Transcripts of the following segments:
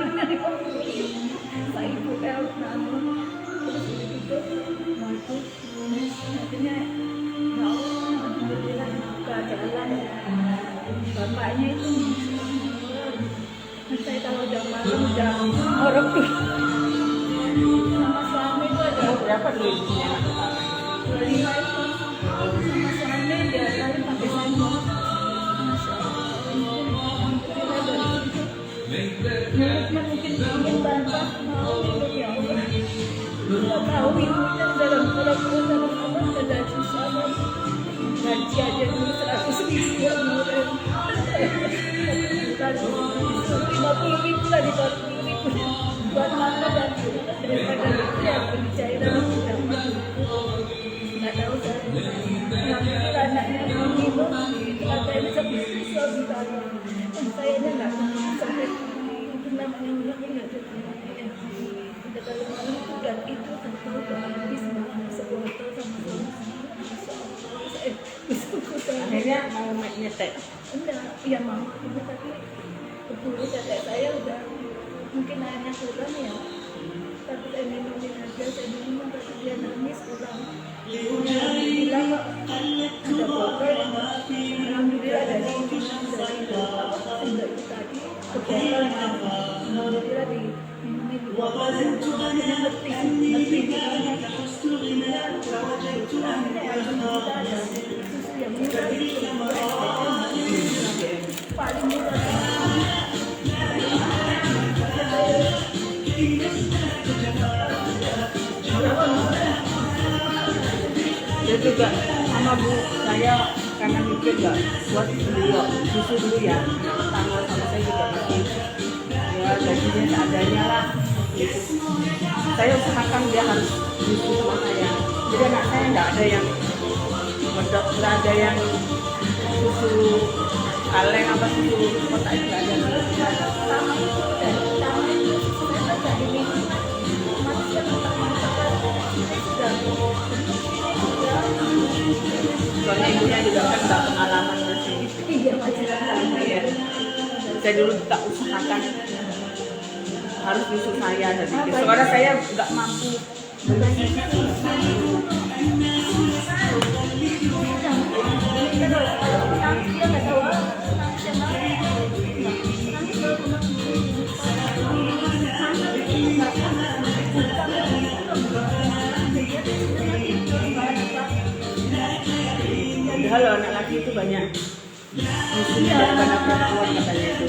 Saya ibu kalau namun terus itu masuk akhirnya mau alhamdulillah buka jalan. Bapaknya itu saya kalau udah malam udah orang tuh sama suami itu ada Berapa duitnya? 25 itu sama suami dia kali pakai sendok. Masya Allah, alhamdulillah dari situ mulutnya mungkin ingin bantah mau itu ya Allah. Nggak tahu ibunya dalam apa sudah susah gaji aja dulu 100.000 ya murid. 50.000 lah di 40.000 buat makan dan daripada itu ya beli cairan itu dapat nggak tahu saya alhamdulillah anaknya minum katanya bisa bisa ditanya saya ini nggak sampai itu namanya nggak ada udah kalau malam itu dan itu tentu udah habis sebotol sama saya Akhirnya mau nyetek. enggak iya mama itu tapi betul kakek saya udah mungkin airnya kurang ya tapi saya minumin aja saya minum tapi dia nangis pulang bilang kok ada botol alhamdulillah dari enggak itu tadi ke botol alhamdulillah di minumin di botol ngerti bilangnya susu yang murah paling murah Dia juga sama bu saya karena mikir nggak buat dulu susu dulu ya pertama sama saya juga mikir ya gajinya seadanya lah gitu. Saya usahakan dia harus susu sama saya jadi anak saya nggak ada yang medok, nggak ada yang susu kaleng apa susu kotak itu nggak ada. sama itu dari pertama itu saya nggak diminum manusia Soalnya ibunya juga kan nggak pengalaman masih. iya masih Iya. Saya dulu tak usahakan harus susu saya dari soalnya saya nggak mampu. Padahal anak laki itu banyak susunya daripada perempuan katanya itu.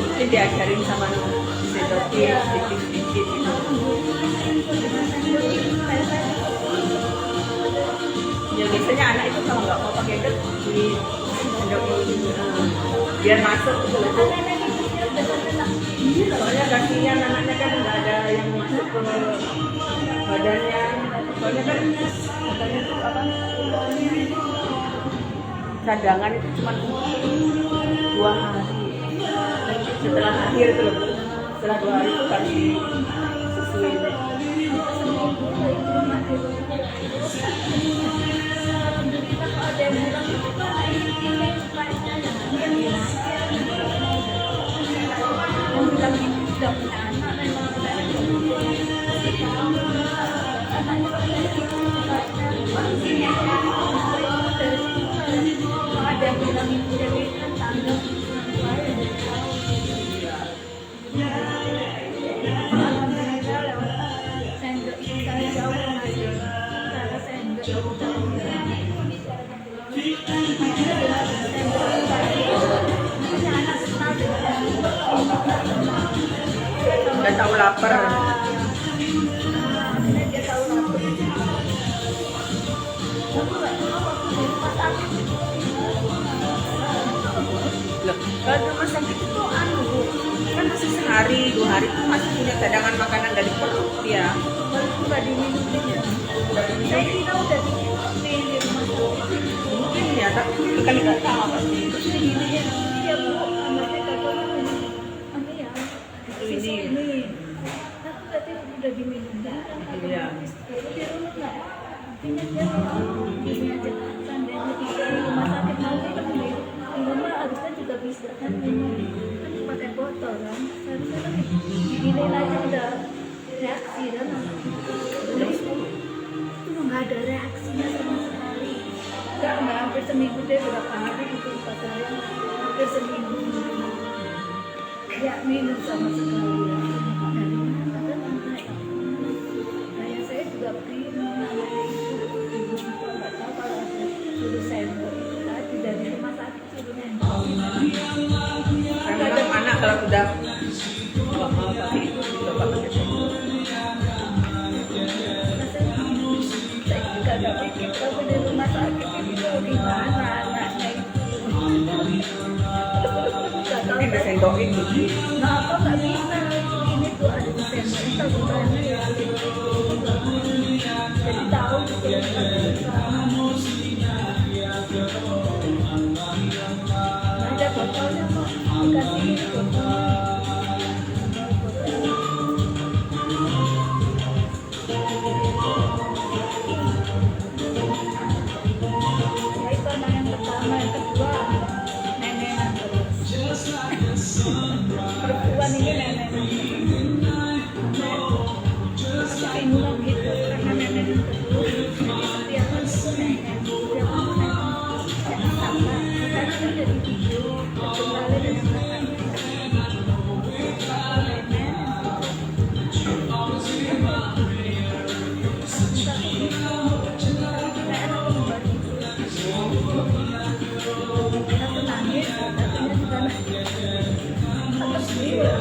Mungkin diajarin sama sedotin sedikit-sedikit gitu. Ya biasanya anak itu kalau nggak mau pakai gel di biar masuk gitu loh. Soalnya kakinya anaknya kan nggak ada yang masuk ke badannya. Soalnya kan katanya itu apa? Cadangan itu cuma 2 hari. Setelah akhir itu loh, setelah 2 hari itu kan disusuin. Udah tahu lapar. Loh, kalau di rumah sakit itu kan masih sehari 2 hari itu masih punya cadangan makanan dari perut dia. Baru nggak diminumin ya. Saya kira udah diminumin di rumah sakit. kan tidak sama pasti. Terus gini ya, iya bu, anaknya katanya ini ya, susu ini. Aku katanya udah diminum kan, Iya. aku di rumah nggak. Artinya dia gini aja, seandainya di rumah sakit nanti kan di rumah harusnya juga bisa kan minum, kan pakai botol kan. Seharusnya kan diginiin aja udah reaksi kan. Jadi itu nggak ada reaksinya sama sekali. Nggak hampir seminggu deh, berapa hari gitu pas saya hampir seminggu ya minum sama sekali ya. Dari mana kan anak kayak saya juga bingung namanya ibu juga nggak tahu kalau ada suruh sendok itu tadi dari rumah sakit suruh sendok. Kadang anak kalau udah nggak mau pakai itu udah pakai sendok. Saya juga nggak pikir kalau di rumah sakit itu gimana anaknya itu. Mungkin disendokin gitu. Nah, kok nggak bisa? Ini tuh ada di sensor tabungannya ya. Jadi tahu gitu. Ada botolnya kok. Dikasih ini botolnya. Ya itu anak yang pertama, yang kedua nenek terus. Perempuan ini nenek keinginan gitu karena nenek itu jadi setiap hari itu nenek setiap hari nenek jadi sama kita kan jadi video kembali dengan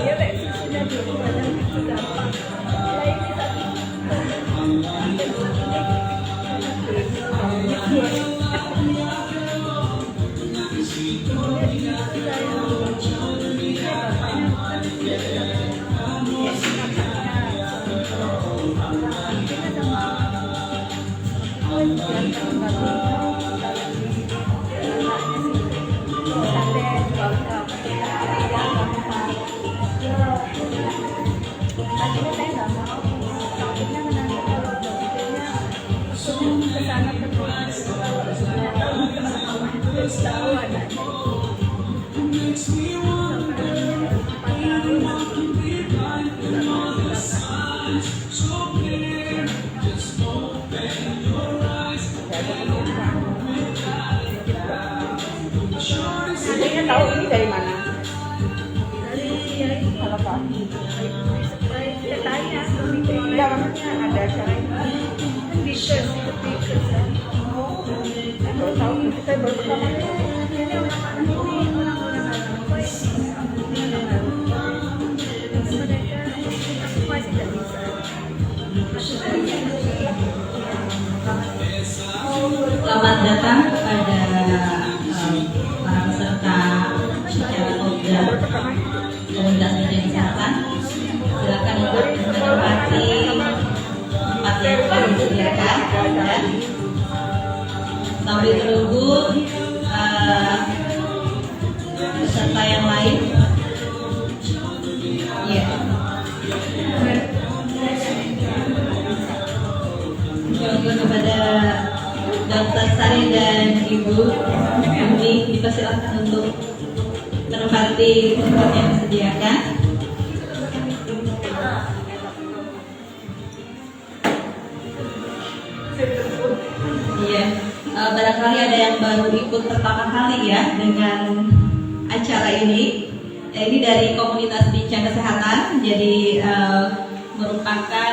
dia kayak susunya dulu banyak itu gampang. Nah ini tapi tadinya saya nggak mau, takutnya menanti kalau dokternya kesana terus kalau ternyata teman-teman itu tahu anaknya Adanya tahu ini dari mana? dari ya itu Kalau Pak? saya tanya ke Enggak, maksudnya ada cara ini. speaker kan. Saya baru tahu, saya baru pertama kali. Ini orang-orang ini orang-orang apa ini mereka aku masih nggak bisa. Selamat datang kepada para peserta secara program komunitas media kesehatan. Silakan untuk menempati tempat yang telah disediakan ya. Sambil menunggu peserta yang lain. Ya. Menunggu kepada Dr. Sari dan Ibu Yuni dipersilakan untuk menempati tempat yang disediakan. Iya, barangkali ada yang baru ikut pertama kali ya dengan acara ini. Ini dari komunitas bincang kesehatan, jadi merupakan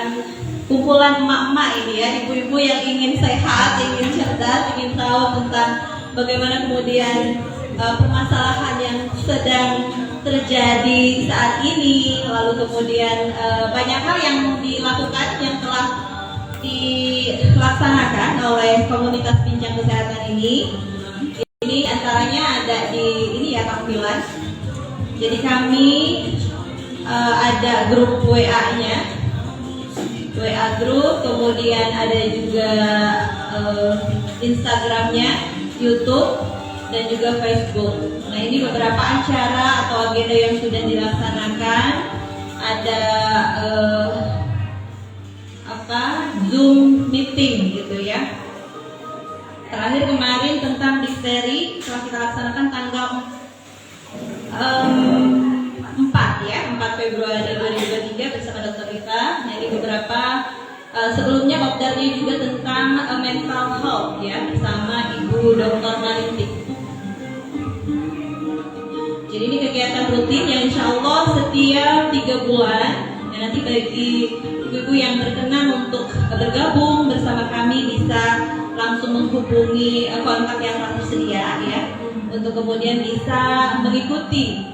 kumpulan emak-emak ini ya, ibu-ibu yang ingin sehat, ingin cerdas, ingin tahu tentang bagaimana kemudian permasalahan yang sedang terjadi saat ini, lalu kemudian banyak hal yang dilakukan yang telah dilaksanakan oleh komunitas bincang kesehatan ini. Ini antaranya ada di ini ya tampilan. Jadi kami ada grup WA-nya, WA grup, kemudian ada juga Instagramnya, YouTube, dan juga Facebook. Nah, ini beberapa acara atau agenda yang sudah dilaksanakan. Ada Zoom meeting gitu ya. Terakhir kemarin tentang difteri telah kita laksanakan tanggal 4 Februari 2023 bersama Dr. Rita. Nah, ini beberapa sebelumnya kopdarnya juga tentang mental health ya bersama Ibu Dr. Marintik. Jadi ini kegiatan rutin yang insya Allah setiap 3 bulan. Dan nanti bagi ibu-ibu yang berkenan untuk bergabung bersama kami bisa langsung menghubungi kontak yang telah tersedia ya, untuk kemudian bisa mengikuti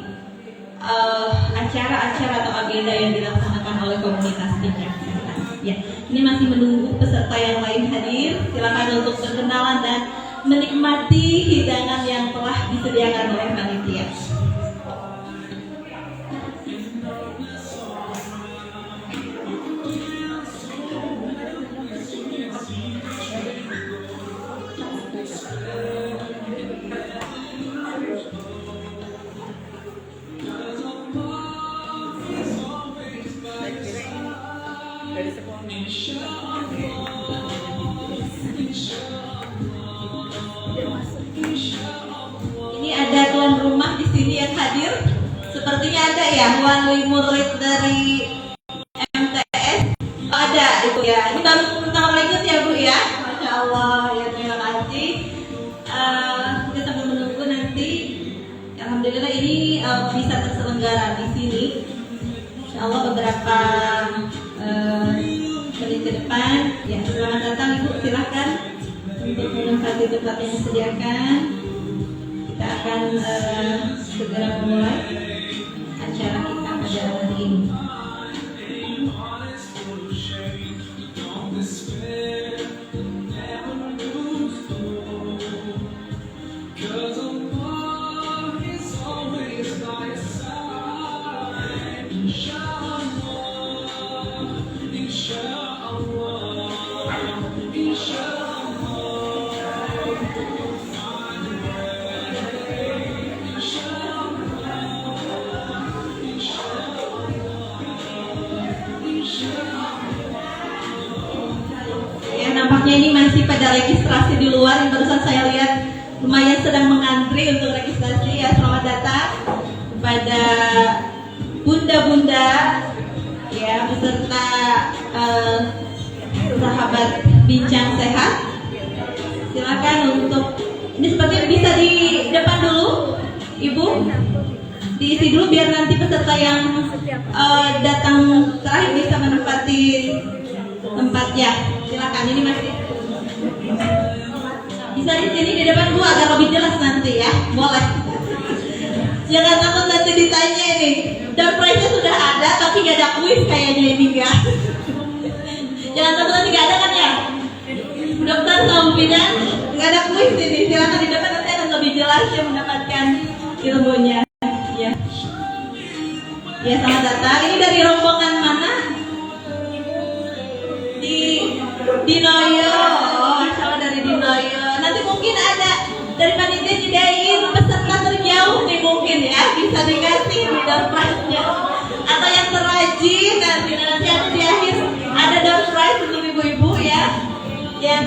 acara-acara atau agenda yang dilaksanakan oleh komunitas Bincang Sehat. Ya, ini masih menunggu peserta yang lain hadir. Silakan untuk berkenalan dan menikmati hidangan yang telah disediakan oleh panitia. Dari sekolah. Ini ada tuan rumah di sini yang hadir. Sepertinya ada ya, one murid dari MTS. Oh, ada itu ya. Ini baru pertama kali ikut ya Bu ya. Masya Allah ya, terima kasih. Kita sambil menunggu nanti. Alhamdulillah ini bisa terselenggara di sini. Insya Allah beberapa menit ke depan. Ya, selamat datang Ibu, silahkan untuk menempati tempat yang disediakan. Kita akan segera memulai acara kita pada hari ini. Nampaknya ini masih pada registrasi di luar. Yang barusan saya lihat lumayan sedang mengantri untuk registrasi ya. Selamat datang kepada bunda-bunda ya beserta sahabat Bincang Sehat. Silakan untuk ini sepertinya bisa di depan dulu, Ibu. Diisi dulu biar nanti peserta yang datang terakhir bisa menempati tempatnya. Silakan, ini masih bisa di sini di depan Bu agar lebih jelas nanti ya. Boleh. Jangan takut nanti ditanya ini. Dan prize-nya sudah ada tapi nggak ada kuis kayaknya ini ya. Jangan takut nanti nggak ada kan ya. Dokter tahu bidan nggak ada kuis ini. Silakan di depan nanti akan lebih jelas ya mendapatkan ilmunya. Ya. Ya, selamat datang. Ini dari rombongan mana? Di Noyo. Oh, sama dari di Noyo. Nanti mungkin ada dari panitia nyediain peserta terjauh nih mungkin ya, bisa dikasih door prize-nya. Atau yang terrajin nanti ada di akhir ada door prize untuk ibu-ibu ya yang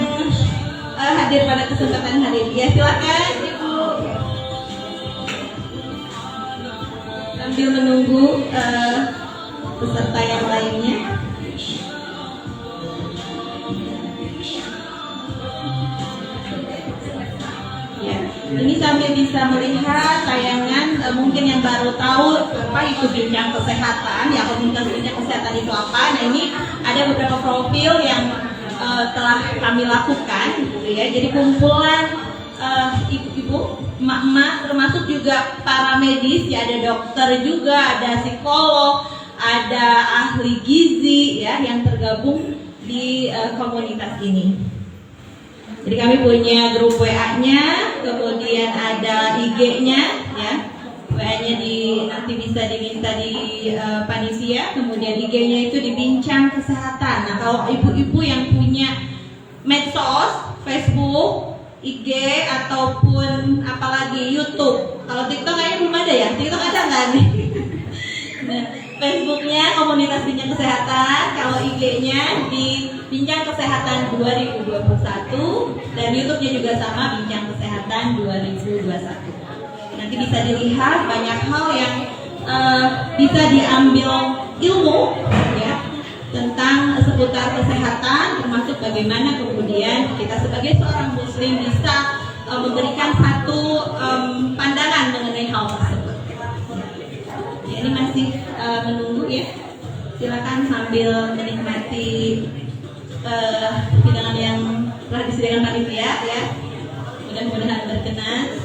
hadir pada kesempatan hari ini. Ya, silakan Ibu. Sambil menunggu peserta yang lainnya. Ini sambil bisa melihat tayangan, mungkin yang baru tahu apa itu Bincang Kesehatan ya, komunitas Bincang Kesehatan itu apa. Nah, ini ada beberapa profil yang telah kami lakukan gitu ya. Jadi kumpulan ibu-ibu, emak-emak, termasuk juga para medis ya, ada dokter juga, ada psikolog, ada ahli gizi ya yang tergabung di komunitas ini. Jadi kami punya grup WA-nya, kemudian ada IG-nya ya. WA-nya nanti bisa diminta di panitia, kemudian IG-nya itu di Bincang Kesehatan. Nah, kalau ibu-ibu yang punya medsos, Facebook, IG ataupun apalagi YouTube. Kalau TikTok kayaknya belum ada ya. TikTok ada nggak nih? Nah, Facebooknya Komunitas Bincang Kesehatan, kalau IG-nya di Bincang Kesehatan 2021 dan YouTube-nya juga sama Bincang Kesehatan 2021. Nanti bisa dilihat banyak hal yang bisa diambil ilmu ya tentang seputar kesehatan, termasuk bagaimana kemudian kita sebagai seorang muslim bisa memberikan satu pandangan mengenai hal tersebut. Ya, ini masih menunggu ya. Silakan sambil menikmati hidangan yang telah disediakan panitia ya. Mudah-mudahan berkenan.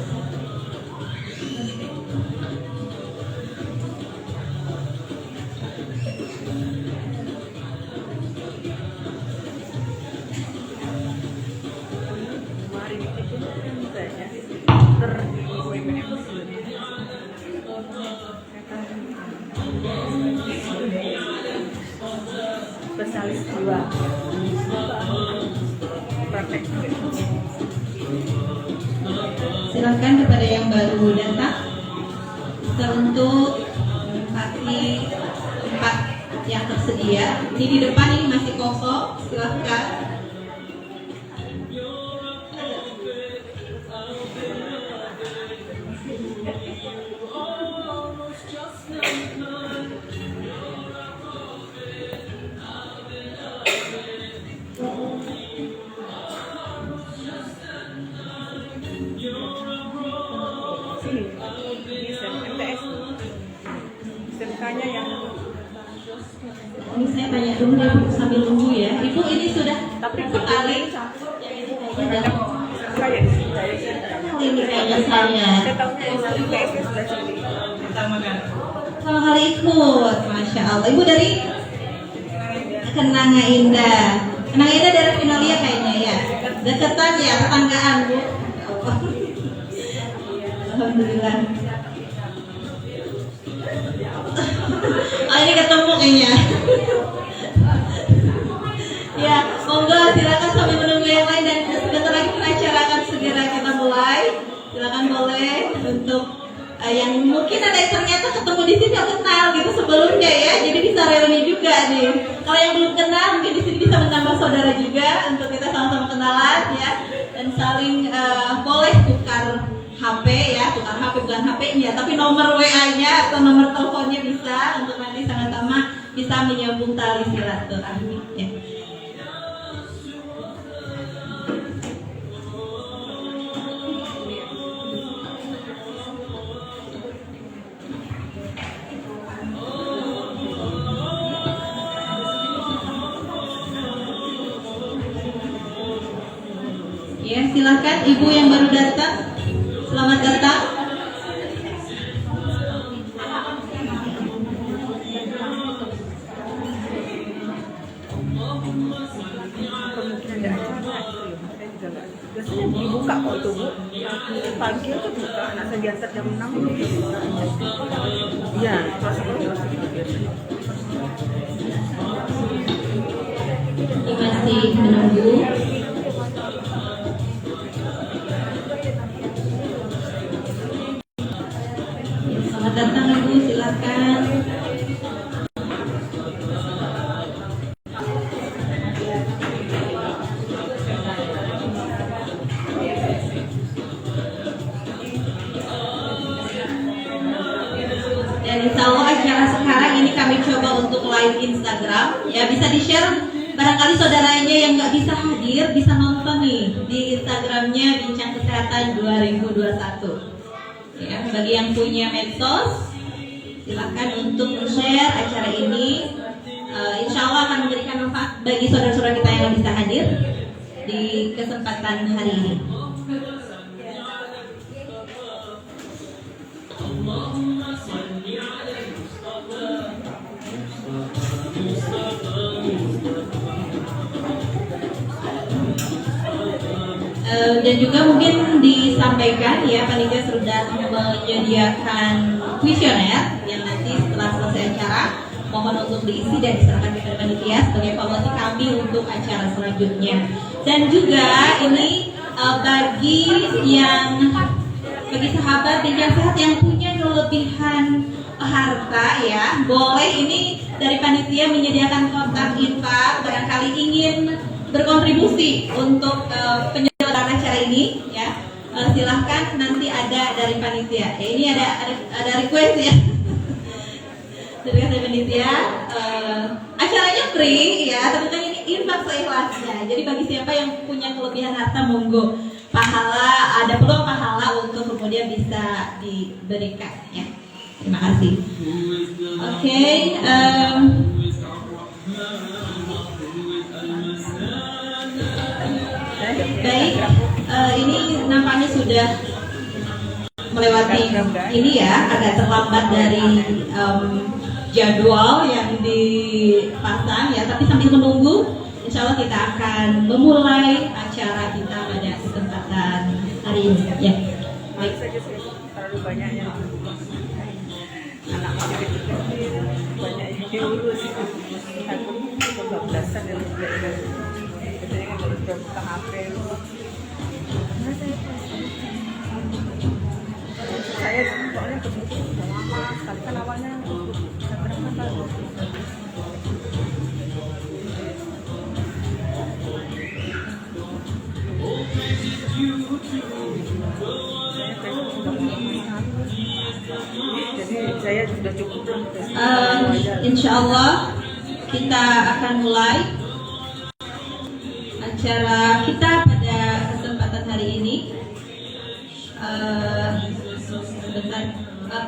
Spesialis jiwa praktek. Silakan kepada yang baru datang bisa untuk menempati tempat yang tersedia. Ini di depan ini masih kosong, silakan. SMK-nya yang Ini saya tanya dulu ya Bu, sambil nunggu ya. Ibu ini sudah sekali. saya Ini kayaknya saya. tahunya PSK sudah sini. Pertama kali ikut, Masya Allah. Ibu dari Kenanga Indah. Kenanga Indah dari Finalia kayaknya ya. Deketan ya, tetanggaan Bu. Alhamdulillah. Oh ini ketemu kayaknya. Ya, monggo silakan sambil menunggu yang lain dan sebentar lagi acara akan segera kita mulai. Silakan boleh untuk yang mungkin ada yang ternyata ketemu di sini kenal gitu sebelumnya ya, jadi bisa reuni juga nih. Kalau yang belum kenal mungkin di sini bisa menambah saudara juga untuk kita sama-sama kenalan ya dan saling boleh tukar HP ya, tukar HP bukan HP-nya tapi nomor WA-nya atau nomor teleponnya bisa untuk nanti sama-sama bisa menyambung tali silaturahmi ya. Ya, silakan ibu yang baru datang. Selamat datang. Kemungkinan ada acara itu saya juga nggak. Biasanya dibuka kok itu Bu. Pagi itu buka, anak saya diantar jam 6 itu buka. Iya, kelas 1 biasanya. Ini masih menunggu. Selamat datang ibu, silakan. Dan insya Allah acara sekarang ini kami coba untuk live Instagram. Ya bisa di-share. Barangkali saudaranya yang nggak bisa hadir bisa nonton nih di Instagramnya Bincang Kesehatan 2021. Ya, bagi yang punya medsos, silakan untuk share acara ini. Insya Allah akan memberikan manfaat bagi saudara-saudara kita yang bisa hadir di kesempatan hari ini. Dan juga mungkin disampaikan ya panitia sudah menyediakan kuesioner yang nanti setelah selesai acara mohon untuk diisi dan diserahkan kepada panitia sebagai evaluasi kami untuk acara selanjutnya. Dan juga ini bagi sahabat bincang sehat yang punya kelebihan harta ya, boleh ini dari panitia menyediakan kontak infak barangkali ingin berkontribusi untuk penyelenggaraan acara ini ya. Silahkan nanti ada dari panitia. Ya, ini ada request ya. Dari panitia. Acaranya free ya, tapi kan ini infak seikhlasnya. Jadi bagi siapa yang punya kelebihan harta monggo, pahala, ada peluang pahala untuk kemudian bisa diberikan ya. Terima kasih. Oke, baik. Ini nampaknya sudah melewati ini ya, agak terlambat dari jadwal yang dipasang ya, tapi sambil menunggu, insya Allah kita akan memulai acara kita pada kesempatan hari ini ya. Baik. Terlalu banyak yang anak kecil banyak yang diurus, aku kebablasan dan sebagainya. Biasanya kan baru buka HP. Saya soalnya kebutuhan udah lama sekali kan awalnya berapa tahun. Jadi saya sudah cukup. Insya Allah kita akan mulai acara kita pada kesempatan hari ini. Sebentar,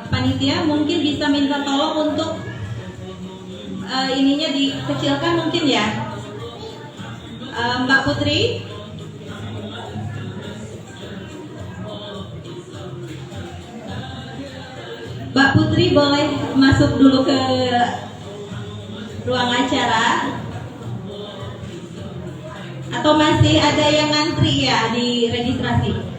panitia mungkin bisa minta tolong untuk ininya dikecilkan mungkin ya, Mbak Putri. Mbak Putri boleh masuk dulu ke ruang acara, atau masih ada yang ngantri ya di registrasi?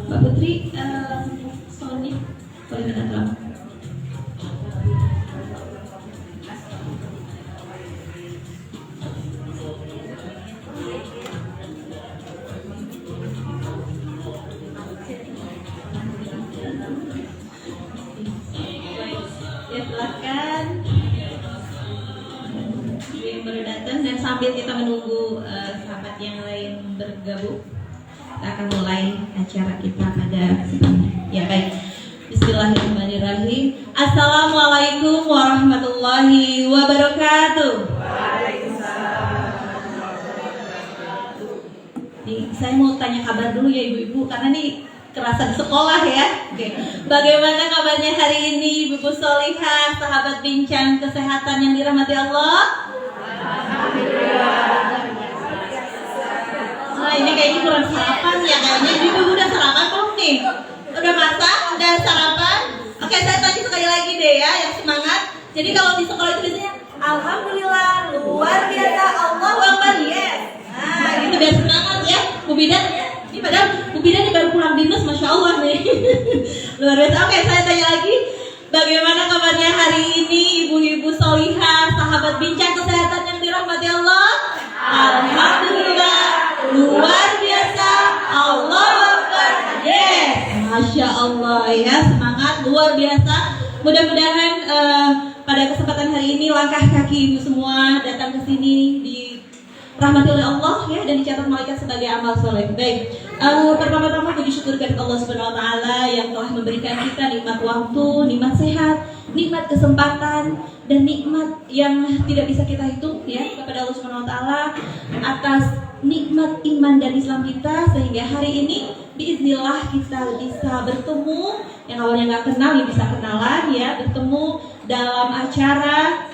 Mbak Putri, Sony, boleh minta tolong. Ya silakan. Yang baru datang, dan sambil kita menunggu sahabat yang lain bergabung, kita akan mulai acara kita pada ya. Baik, bismillahirrahmanirrahim. Assalamualaikum warahmatullahi wabarakatuh. Nih, saya mau tanya kabar dulu ya ibu-ibu, karena nih kerasa di sekolah ya. Oke. Bagaimana kabarnya hari ini Ibu Solihah, sahabat bincang kesehatan yang dirahmati Allah? Nah, ini kayaknya kurang sarapan ya, kayaknya ibu udah sarapan belum nih? Udah masak? Udah sarapan? Oke, saya tanya sekali lagi deh ya, yang semangat. Jadi kalau di sekolah itu biasanya alhamdulillah, luar biasa, Allahu Akbar, yes. Nah, gitu biar semangat ya, Bu Bidan. Ini padahal Bu Bidan ini baru pulang dinas, Masya Allah nih. Luar biasa. Oke, saya tanya lagi. Bagaimana kabarnya hari ini ibu-ibu solihah, sahabat bincang kesehatan yang dirahmati Allah? Alhamdulillah, luar biasa, Allahu Akbar, yes. Masya Allah ya, semangat, luar biasa. Mudah-mudahan pada kesempatan hari ini langkah kaki ibu semua datang ke sini dirahmati oleh Allah ya, dan dicatat malaikat sebagai amal soleh. Baik, pertama-tama puji syukur kepada Allah Subhanahu Wa Taala yang telah memberikan kita nikmat waktu, nikmat sehat, nikmat kesempatan, dan nikmat yang tidak bisa kita hitung ya, kepada Allah Subhanahu Wa Taala atas nikmat iman dan Islam kita, sehingga hari ini biiznillah kita bisa bertemu, yang awalnya nggak kenal ya bisa kenalan ya, bertemu dalam acara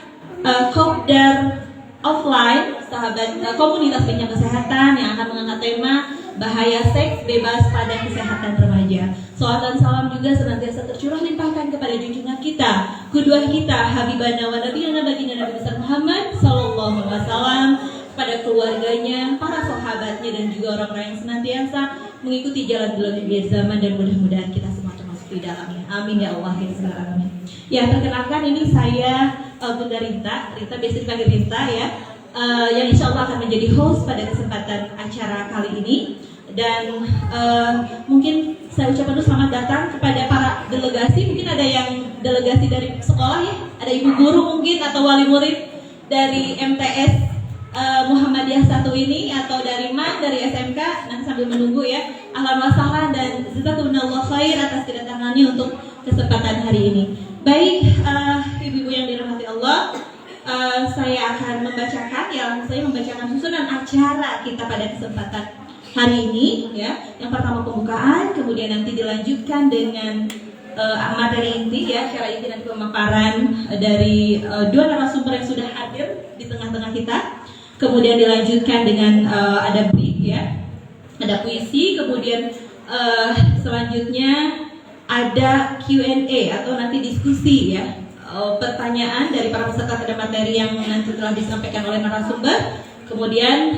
Kopdar offline, sahabat komunitas bincang kesehatan yang akan mengangkat tema bahaya seks bebas pada kesehatan remaja. Salawat dan salam juga senantiasa tercurah limpahkan kepada junjungan kita, qudwah kita, habibana wa nabiyana baginda Nabi besar Muhammad sallallahu alaihi wasallam, pada keluarganya, para sahabatnya, dan juga orang-orang yang senantiasa mengikuti jalan beliau di akhir zaman, dan mudah-mudahan kita semua termasuk di dalamnya. Amin ya Allah ya Rabbal alamin. Ya, perkenalkan ini saya Bunda Rinta biasa dipanggil Rinta ya, yang insya Allah akan menjadi host pada kesempatan acara kali ini. Dan mungkin saya ucapkan dulu selamat datang kepada para delegasi. Mungkin ada yang delegasi dari sekolah ya, ada ibu guru mungkin atau wali murid dari MTS Muhammadiyah 1 ini, atau dari MAN, dari SMK. Nanti sambil menunggu ya, ahlan wa sahlan dan jazakumullah khair atas kedatangannya untuk kesempatan hari ini. Baik, ibu-ibu yang dirahmati Allah, saya akan membacakan susunan acara kita pada kesempatan hari ini ya. Yang pertama pembukaan, kemudian nanti dilanjutkan dengan materi inti ya, secara inti nanti pemaparan dari dua narasumber yang sudah hadir di tengah-tengah kita. Kemudian dilanjutkan dengan ada brief ya, ada puisi, kemudian selanjutnya ada Q&A atau nanti diskusi ya, pertanyaan dari para peserta pada materi yang nanti telah disampaikan oleh narasumber. Kemudian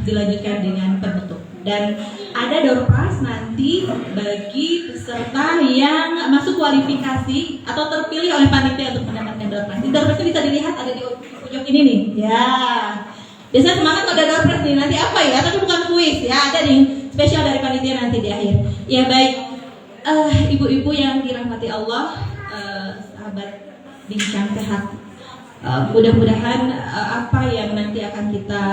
dilanjutkan dengan penutup. Dan ada door prize nanti bagi peserta yang masuk kualifikasi atau terpilih oleh panitia untuk mendapatkan door prize. Door prize bisa dilihat ada di ujung ini nih. Ya. Biasanya semangat kalau ada door prize nih. Nanti apa ya? Tapi bukan kuis ya. Ada nih spesial dari panitia nanti di akhir. Ya baik. Ibu-ibu yang dirahmati Allah, sahabat Bincang Sehat. Mudah-mudahan apa yang nanti akan kita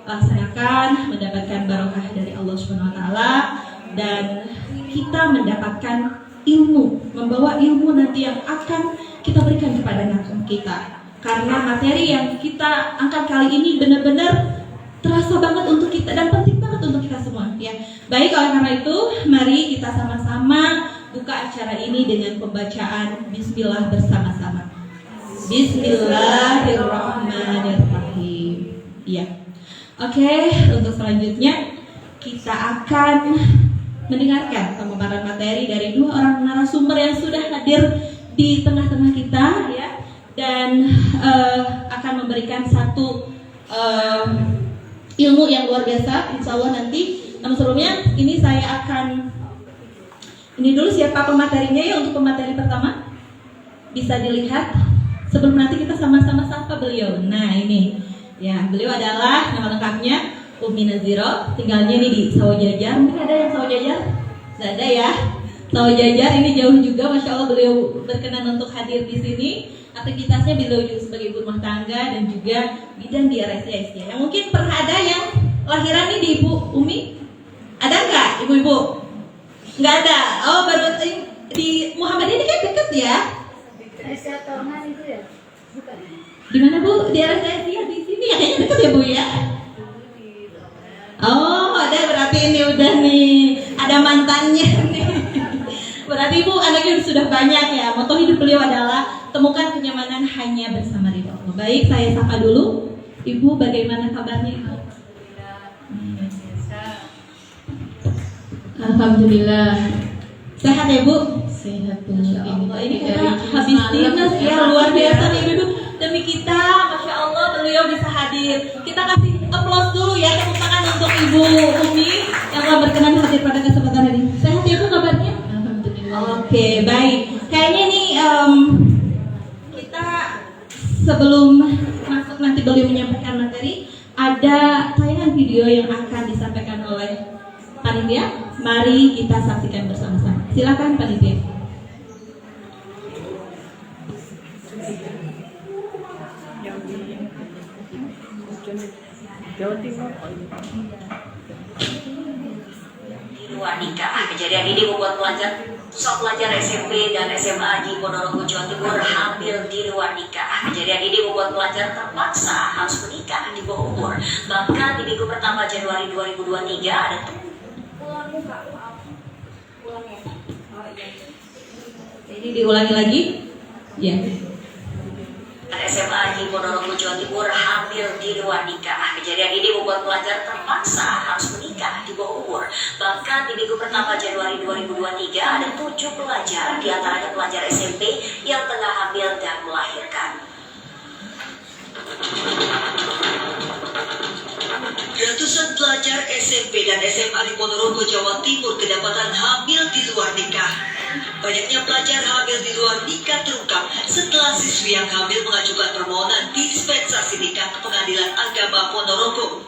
laksanakan mendapatkan barokah dari Allah Subhanahu wa taala, dan kita mendapatkan ilmu, membawa ilmu nanti yang akan kita berikan kepada anak kita. Karena materi yang kita angkat kali ini benar-benar terasa banget untuk kita dan penting banget untuk kita semua ya. Baik, oleh karena itu mari kita sama-sama buka acara ini dengan pembacaan bismillah bersama-sama. Bismillahirrahmanirrahim. Ya. Oke, untuk selanjutnya kita akan mendengarkan pemaparan materi dari dua orang narasumber yang sudah hadir di tengah-tengah kita ya, dan akan memberikan satu ilmu yang luar biasa insya Allah nanti. Namun sebelumnya ini saya akan ini dulu siapa pematerinya ya. Untuk pemateri pertama bisa dilihat sebelum nanti kita sama-sama sapa beliau. Nah ini ya, beliau adalah nama lengkapnya Umi Naziro, tinggalnya nih di Sawojajar. Mungkin ada yang Sawojajar? Tidak ada ya. Sawojajar ini jauh juga, masya Allah beliau berkenan untuk hadir di sini. Aktivitasnya beliau juga sebagai ibu rumah tangga dan juga bidan di RSCSD. Yang mungkin pernah ada yang lahiran nih di Ibu Umi? Ada nggak ibu-ibu? Nggak ada. Oh baru di Muhammadiyah ini kan deket ya? Saya Torman itu ya? Bukan. Di mana Bu? Di RSCSD ya, di sini ya, kayaknya deket ya Bu ya? Oh ada, berarti ini udah nih ada mantannya nih. Berarti Ibu anaknya sudah banyak ya. Moto hidup beliau adalah temukan kenyamanan hanya bersama ridho Allah. Baik, saya sapa dulu. Ibu bagaimana kabarnya Ibu? Alhamdulillah. Sehat ya Bu? Sehat Bu. Masya Allah. Ini karena habis dinas ya, luar biasa nih Ibu. Demi kita, Masya Allah beliau bisa hadir. Kita kasih applause dulu ya, tepuk tangan untuk Ibu Umi yang telah berkenan hadir pada kesempatan ini. Sehat ya Bu kabarnya? Alhamdulillah. Oke, baik. Kayaknya nih kita sebelum masuk nanti beliau menyampaikan materi, ada tayangan video yang akan disampaikan oleh panitia. Mari kita saksikan bersama-sama. Silakan panitia. Jawa Timur. Di luar nikah, kejadian ini membuat pelajar SMP dan SMA di Ponorogo, Jawa Timur hamil di luar nikah. Kejadian ini membuat pelajar terpaksa harus menikah di bawah umur. Bahkan di minggu pertama Januari 2023 ada Ini diulangi lagi. Ya. SMA di Ponorogo, Jawa Timur hamil di luar nikah. Kejadian ini membuat pelajar terpaksa harus menikah di bawah umur. Bahkan di minggu pertama Januari 2023 ada 7 pelajar, diantaranya pelajar SMP yang tengah hamil dan melahirkan. Ratusan pelajar SMP dan SMA di Ponorogo, Jawa Timur kedapatan hamil di luar nikah. Banyaknya pelajar hamil di luar nikah terungkap setelah siswi yang hamil mengajukan permohonan dispensasi nikah ke Pengadilan Agama Ponorogo.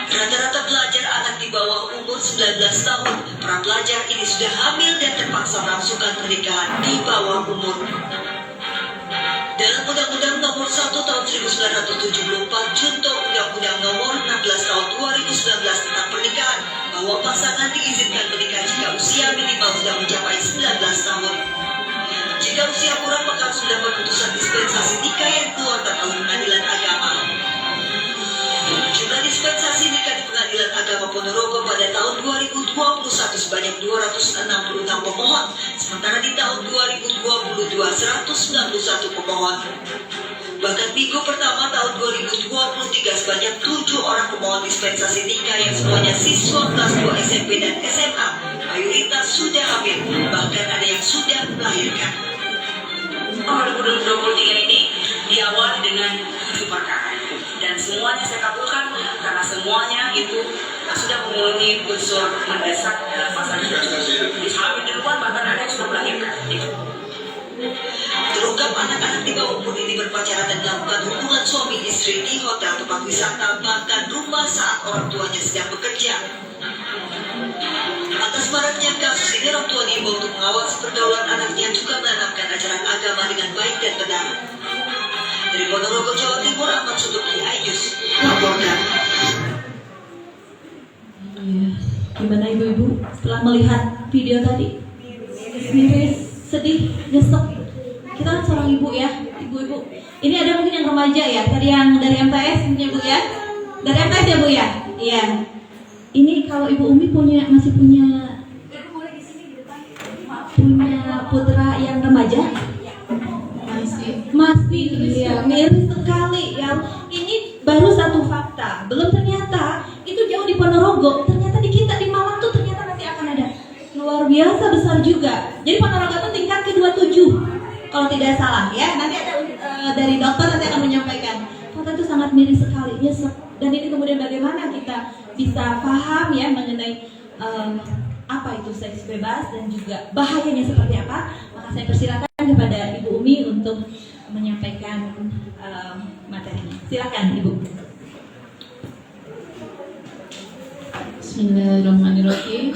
Rata-rata pelajar anak di bawah umur 19 tahun. Para pelajar ini sudah hamil dan terpaksa melangsungkan pernikahan di bawah umur. Dalam Undang-Undang Nomor 1 Tahun 1974 Junto Undang-Undang Nomor 16 Tahun 2019 tentang pernikahan, bahwa pasangan diizinkan menikah jika usia minimal sudah mencapai 19 tahun. Jika usia kurang, maka harus mendapat putusan dispensasi nikah yang dikeluarkan oleh Pengadilan Agama. Jumlah dispensasi nikah di Pengadilan Agama Ponorogo pada tahun 2021 sebanyak 266 pemohon, sementara di tahun 2022 191 pemohon. Bahkan minggu pertama tahun 2023 sebanyak 7 orang pemohon dispensasi nikah yang semuanya siswa kelas 2 SMP dan SMA, mayoritas sudah hamil, bahkan ada yang sudah melahirkan. Tahun 2023 ini diawali dengan 7 perkara, dan semuanya saya kabulkan karena semuanya itu sudah memenuhi unsur mendesak dalam pasal itu. Bisa hamil di luar, bahkan ada yang sudah melahirkan. Terungkap anak-anak di bawah umur ini berpacaran dan melakukan hubungan suami istri di hotel tempat wisata, bahkan rumah saat orang tuanya sedang bekerja. Atas maraknya kasus ini, orang tua diimbau untuk mengawasi pergaulan anaknya, juga menanamkan ajaran agama dengan baik dan benar. Dari Ponorogo, Jawa Timur, Ahmad Sutubli Ayus melaporkan. Gimana ibu-ibu setelah melihat video tadi? Miris, sedih, nyesek. Kita kan seorang ibu ya, ibu-ibu. Ini ada mungkin yang remaja ya, tadi yang dari MTS punya bu ya, dari MTS ya bu ya. Iya. Ini kalau Ibu Umi masih punya putra yang remaja? Masih, iya, miris sekali ya. Ini baru satu fakta, belum ternyata itu jauh di Ponorogo, ternyata di kita di Malang tuh ternyata nanti akan ada luar biasa besar juga. Jadi Ponorogo itu tingkat ke-27 kalau tidak salah ya. Nanti ada dari dokter nanti akan menyampaikan. Fakta itu sangat miris sekali, nyesek. Dan ini kemudian bagaimana kita bisa paham ya mengenai apa itu seks bebas dan juga bahayanya seperti apa. Maka saya persilakan kepada Ibu Umi untuk menyampaikan materinya. Silakan Ibu. Bismillahirrahmanirrahim.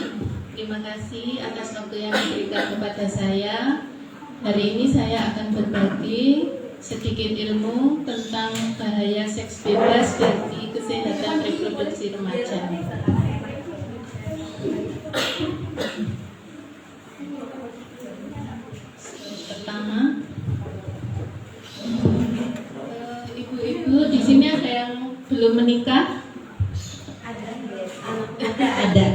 Terima kasih atas waktu yang diberikan kepada saya. Hari ini saya akan berbagi sedikit ilmu tentang bahaya seks bebas bagi kesehatan reproduksi remaja. Pertama, ibu-ibu di sini ada yang belum menikah? Ada.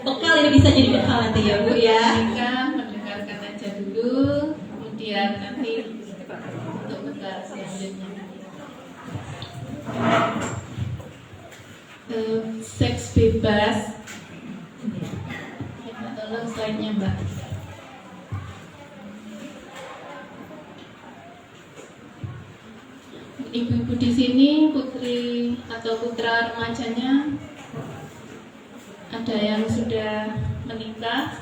Bekal ini bisa jadi bekal nanti ya Bu ya. Menikah, mendengarkan aja dulu, kemudian nanti untuk bekal selanjutnya. Seks bebas. Tolong slide-nya Mbak. Ibu-ibu di sini, putri atau putra remajanya, ada yang sudah menikah?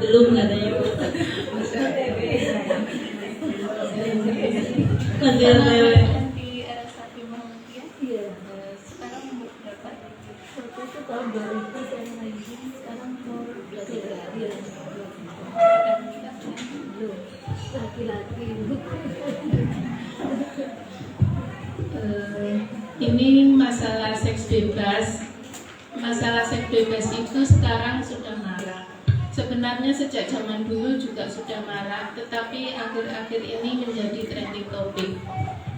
Belum katanya Bu. Masih ada. Di RSAP Muhammadiyah. Sekarang umur berapa? Waktu itu tahun 2000 saya lagi, sekarang umur 12. Sudah menikah kan? Belum. Laki-laki. Ini masalah seks bebas. Masalah seks bebas itu sekarang sudah marak. Sebenarnya sejak zaman dulu juga sudah marak, tetapi akhir-akhir ini menjadi trending topik.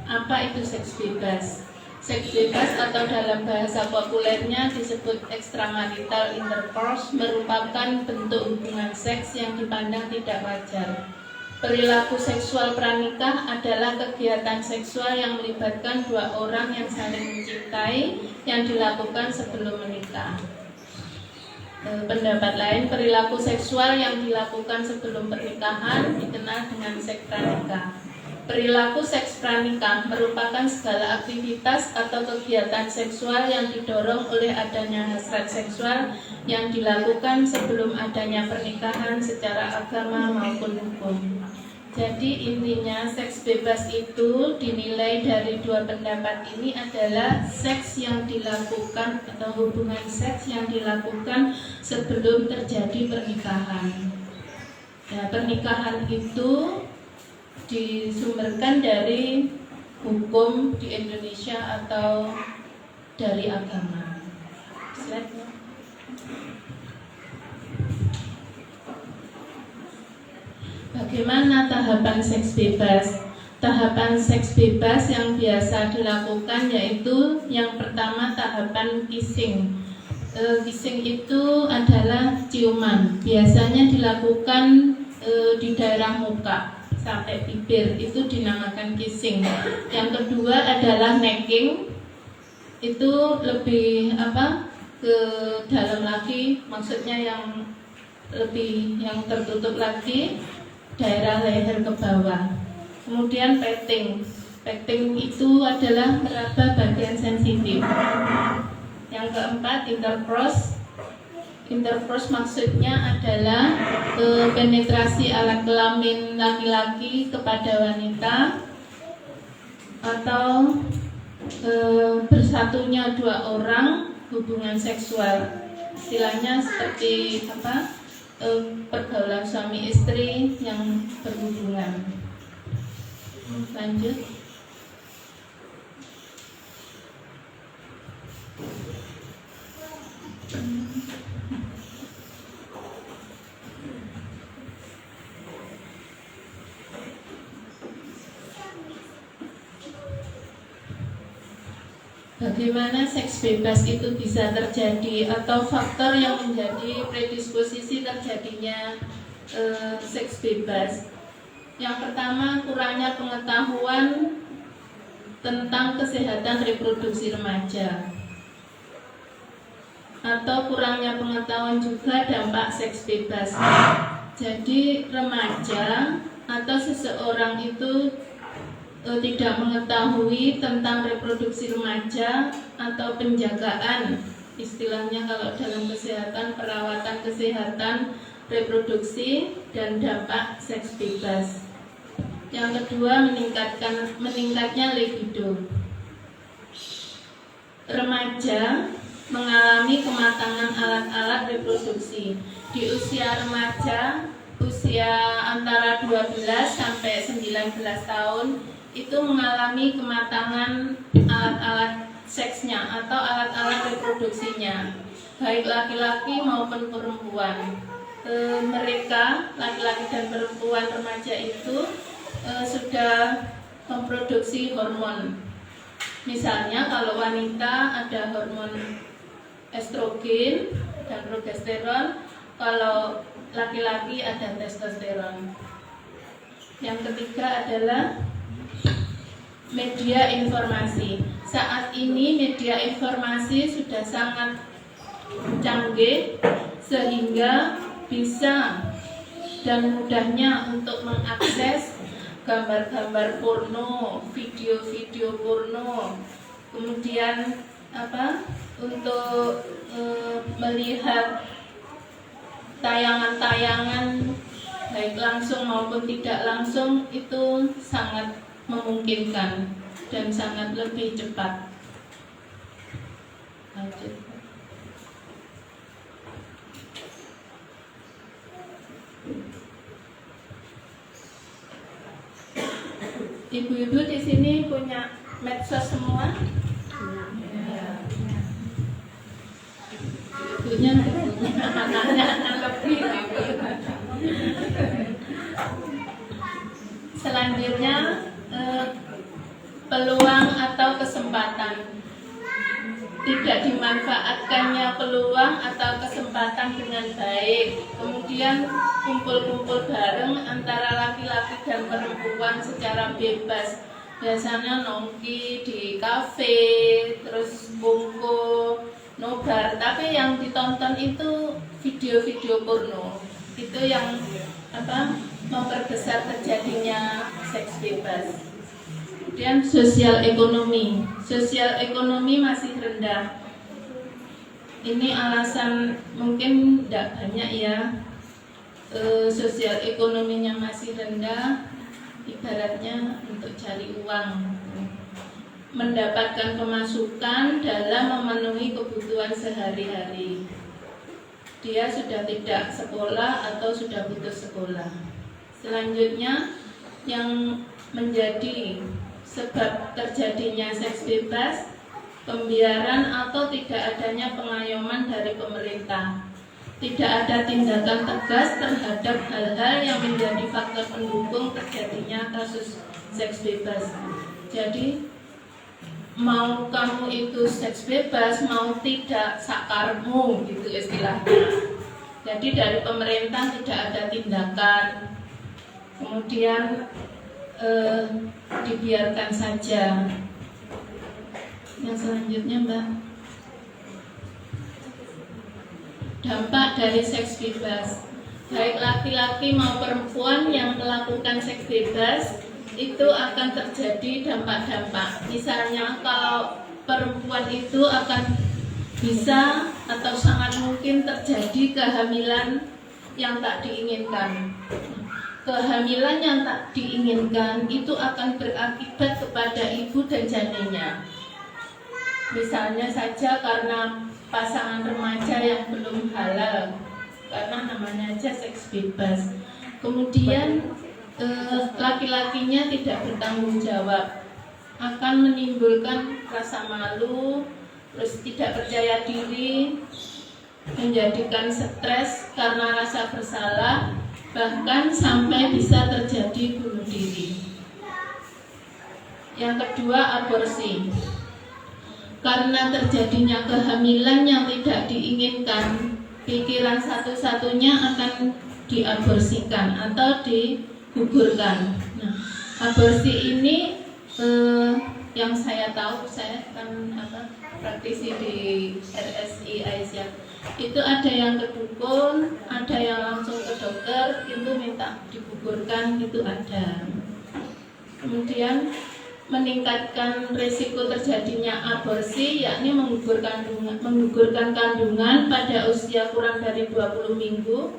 Apa itu seks bebas? Seks bebas atau dalam bahasa populernya disebut extramarital intercourse merupakan bentuk hubungan seks yang dipandang tidak wajar. Perilaku seksual pranikah adalah kegiatan seksual yang melibatkan dua orang yang saling mencintai yang dilakukan sebelum menikah. Pendapat lain, perilaku seksual yang dilakukan sebelum pernikahan dikenal dengan seks pranikah. Perilaku seks pranikah merupakan segala aktivitas atau kegiatan seksual yang didorong oleh adanya hasrat seksual yang dilakukan sebelum adanya pernikahan secara agama maupun hukum. Jadi intinya seks bebas itu dinilai dari dua pendapat ini adalah seks yang dilakukan atau hubungan seks yang dilakukan sebelum terjadi pernikahan. Nah, pernikahan itu disumberkan dari hukum di Indonesia atau dari agama. Slide-nya. Bagaimana tahapan seks bebas? Tahapan seks bebas yang biasa dilakukan yaitu yang pertama tahapan kissing. Kissing itu adalah ciuman. Biasanya dilakukan di daerah muka sampai bibir, itu dinamakan kissing. Yang kedua adalah necking, itu lebih ke dalam lagi, maksudnya yang lebih yang tertutup lagi, daerah leher ke bawah. Kemudian petting itu adalah meraba bagian sensitif. Yang keempat intercourse maksudnya adalah penetrasi alat kelamin laki-laki kepada wanita atau bersatunya dua orang hubungan seksual. Istilahnya seperti pergaulan suami istri yang berhubungan. Lanjut. Bagaimana seks bebas itu bisa terjadi atau faktor yang menjadi predisposisi terjadinya seks bebas. Yang pertama, kurangnya pengetahuan tentang kesehatan reproduksi remaja, atau kurangnya pengetahuan juga dampak seks bebas. Jadi remaja atau seseorang itu tidak mengetahui tentang reproduksi remaja atau penjagaan, istilahnya kalau dalam kesehatan, perawatan kesehatan reproduksi dan dampak seks bebas. Yang kedua, meningkatnya libido. Remaja mengalami kematangan alat-alat reproduksi. Di usia remaja, usia antara 12 sampai 19 tahun, itu mengalami kematangan alat-alat seksnya atau alat-alat reproduksinya, baik laki-laki maupun perempuan. Mereka, laki-laki dan perempuan remaja itu sudah memproduksi hormon. Misalnya kalau wanita ada hormon estrogen dan progesteron, kalau laki-laki ada testosteron. Yang ketiga adalah media informasi. Saat ini media informasi sudah sangat canggih sehingga bisa dan mudahnya untuk mengakses gambar-gambar porno, video-video porno, kemudian untuk melihat tayangan-tayangan baik langsung maupun tidak langsung, itu sangat memungkinkan dan sangat lebih cepat. Lanjut. Ibu-ibu di sini punya medsos semua? Ibunya anaknya lebih. Selanjutnya peluang atau kesempatan. Tidak dimanfaatkannya peluang atau kesempatan dengan baik. Kemudian kumpul-kumpul bareng antara laki-laki dan perempuan secara bebas. Biasanya nongki di kafe, terus bungku, nobar. Tapi yang ditonton itu video-video porno. Itu yang memperbesar terjadinya seks bebas. Kemudian sosial ekonomi masih rendah. Ini alasan mungkin tidak banyak ya, sosial ekonominya masih rendah, ibaratnya untuk cari uang, mendapatkan pemasukan dalam memenuhi kebutuhan sehari-hari. Dia sudah tidak sekolah atau sudah putus sekolah. Selanjutnya yang menjadi sebab terjadinya seks bebas, pembiaran atau tidak adanya pengayoman dari pemerintah. Tidak ada tindakan tegas terhadap hal-hal yang menjadi faktor pendukung terjadinya kasus seks bebas. Jadi mau kamu itu seks bebas, mau tidak, sakarmu gitu istilahnya. Jadi dari pemerintah tidak ada tindakan, kemudian dibiarkan saja. Yang selanjutnya Mbak, dampak dari seks bebas. Baik laki-laki maupun perempuan yang melakukan seks bebas itu akan terjadi dampak-dampak. Misalnya kalau perempuan itu akan bisa atau sangat mungkin terjadi kehamilan yang tak diinginkan. Kehamilan yang tak diinginkan itu akan berakibat kepada ibu dan janinnya. Misalnya saja karena pasangan remaja yang belum halal, karena namanya aja seks bebas. Kemudian laki-lakinya tidak bertanggung jawab, akan menimbulkan rasa malu, terus tidak percaya diri, menjadikan stres karena rasa bersalah, bahkan sampai bisa terjadi bunuh diri. Yang kedua, aborsi. Karena terjadinya kehamilan yang tidak diinginkan, pikiran satu-satunya akan diaborsikan atau digugurkan. Nah, aborsi ini yang saya tahu, saya kan praktisi di RSI Aisyah, itu ada yang ke dukun, ada yang langsung ke dokter, itu minta digugurkan, itu ada. Kemudian meningkatkan risiko terjadinya aborsi, yakni menggugurkan kandungan pada usia kurang dari 20 minggu.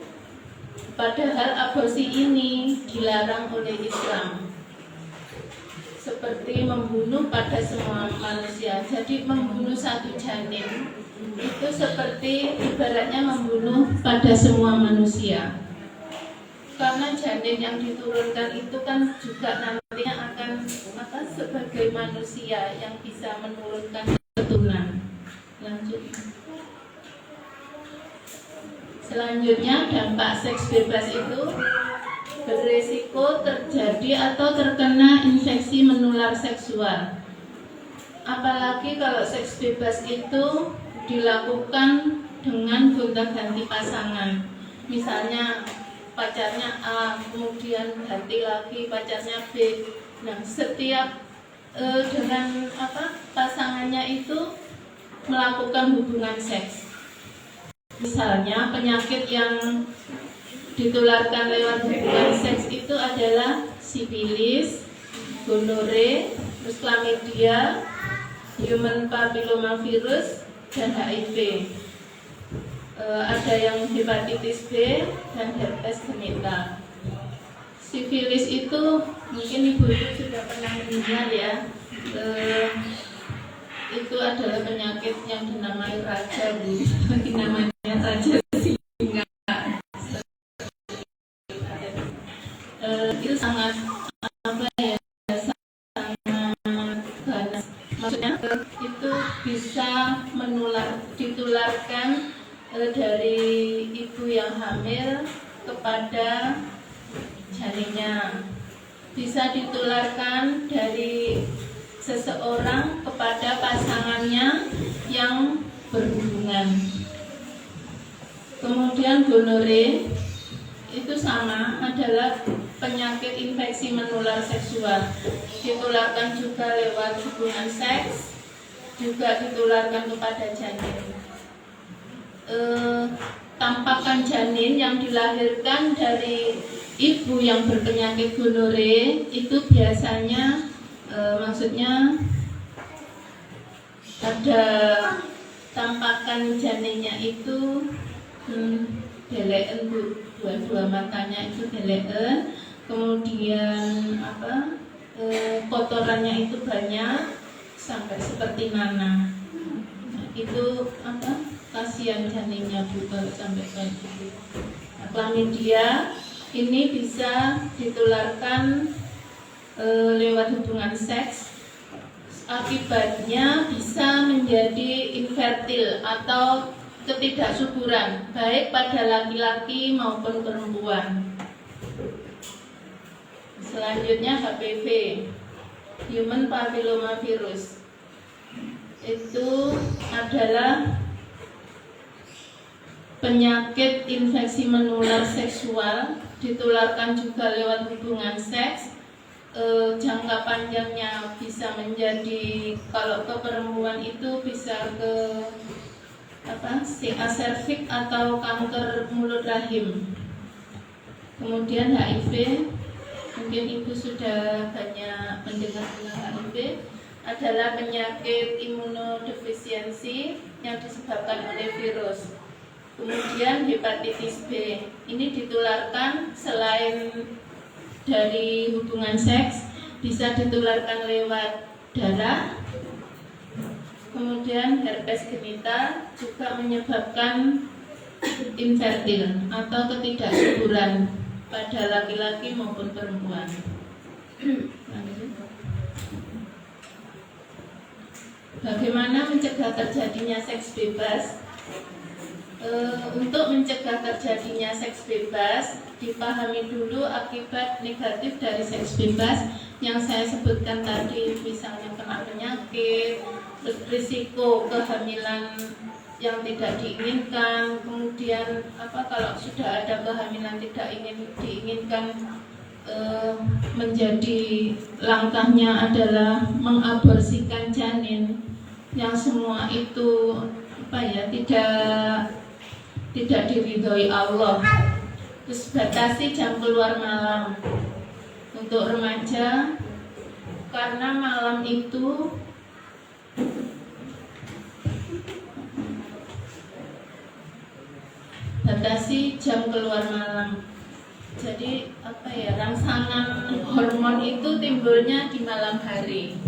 Padahal aborsi ini dilarang oleh Islam, seperti membunuh pada semua manusia. Jadi membunuh satu janin itu seperti ibaratnya membunuh pada semua manusia. Karena janin yang diturunkan itu kan juga nantinya akan sebagai manusia yang bisa menurunkan keturunan. Lanjut. Selanjutnya, dampak seks bebas itu berisiko terjadi atau terkena infeksi menular seksual. Apalagi kalau seks bebas itu dilakukan dengan gonta-ganti pasangan. Misalnya pacarnya A, kemudian ganti lagi pacarnya B. Nah, setiap dengan pasangannya itu melakukan hubungan seks. Misalnya penyakit yang ditularkan lewat hubungan seks itu adalah sifilis, gonore, terus chlamydia, human papillomavirus, dan HIV. Ada yang hepatitis B dan herpes genital. Sifilis itu mungkin ibu-ibu sudah pernah mendengar ya. Itu adalah penyakit yang dinamai raja, Bu. Namanya raja singa. Itu sangat sangat ganas. Maksudnya itu bisa ditularkan dari ibu yang hamil kepada janinnya, bisa ditularkan dari seseorang kepada pasangannya yang berhubungan. Kemudian gonore itu sama, adalah penyakit infeksi menular seksual, ditularkan juga lewat hubungan seks, juga ditularkan kepada janin. Tampakan janin yang dilahirkan dari ibu yang berpenyakit gonore itu biasanya maksudnya ada tampakan janinnya itu deleen Bu, dua matanya itu deleen, kemudian kotorannya itu banyak sampai seperti nanah. Nah, itu kasihan janinnya Bu kalau sampai kayak gitu. Nah, chlamydia ini bisa ditularkan lewat hubungan seks. Akibatnya bisa menjadi infertil atau ketidaksuburan baik pada laki-laki maupun perempuan. Selanjutnya HPV, Human Papillomavirus. Itu adalah penyakit infeksi menular seksual, ditularkan juga lewat hubungan seks. Jangka panjangnya bisa menjadi, kalau ke perempuan itu bisa ke CA cervix atau kanker mulut rahim. Kemudian HIV, mungkin ibu sudah banyak mendengar tentang HIV, adalah penyakit imunodefisiensi yang disebabkan oleh virus. Kemudian hepatitis B, ini ditularkan selain dari hubungan seks, bisa ditularkan lewat darah. Kemudian herpes genital juga menyebabkan infertil atau ketidaksuburan pada laki-laki maupun perempuan. Bagaimana mencegah terjadinya seks bebas? Untuk mencegah terjadinya seks bebas, dipahami dulu akibat negatif dari seks bebas yang saya sebutkan tadi, misalnya kena penyakit, risiko kehamilan yang tidak diinginkan, kemudian kalau sudah ada kehamilan tidak diinginkan, menjadi langkahnya adalah mengaborsikan janin, yang semua itu tidak diridhoi Allah. Terus batasi jam keluar malam untuk remaja, karena malam itu batasi jam keluar malam. Jadi rangsangan hormon itu timbulnya di malam hari.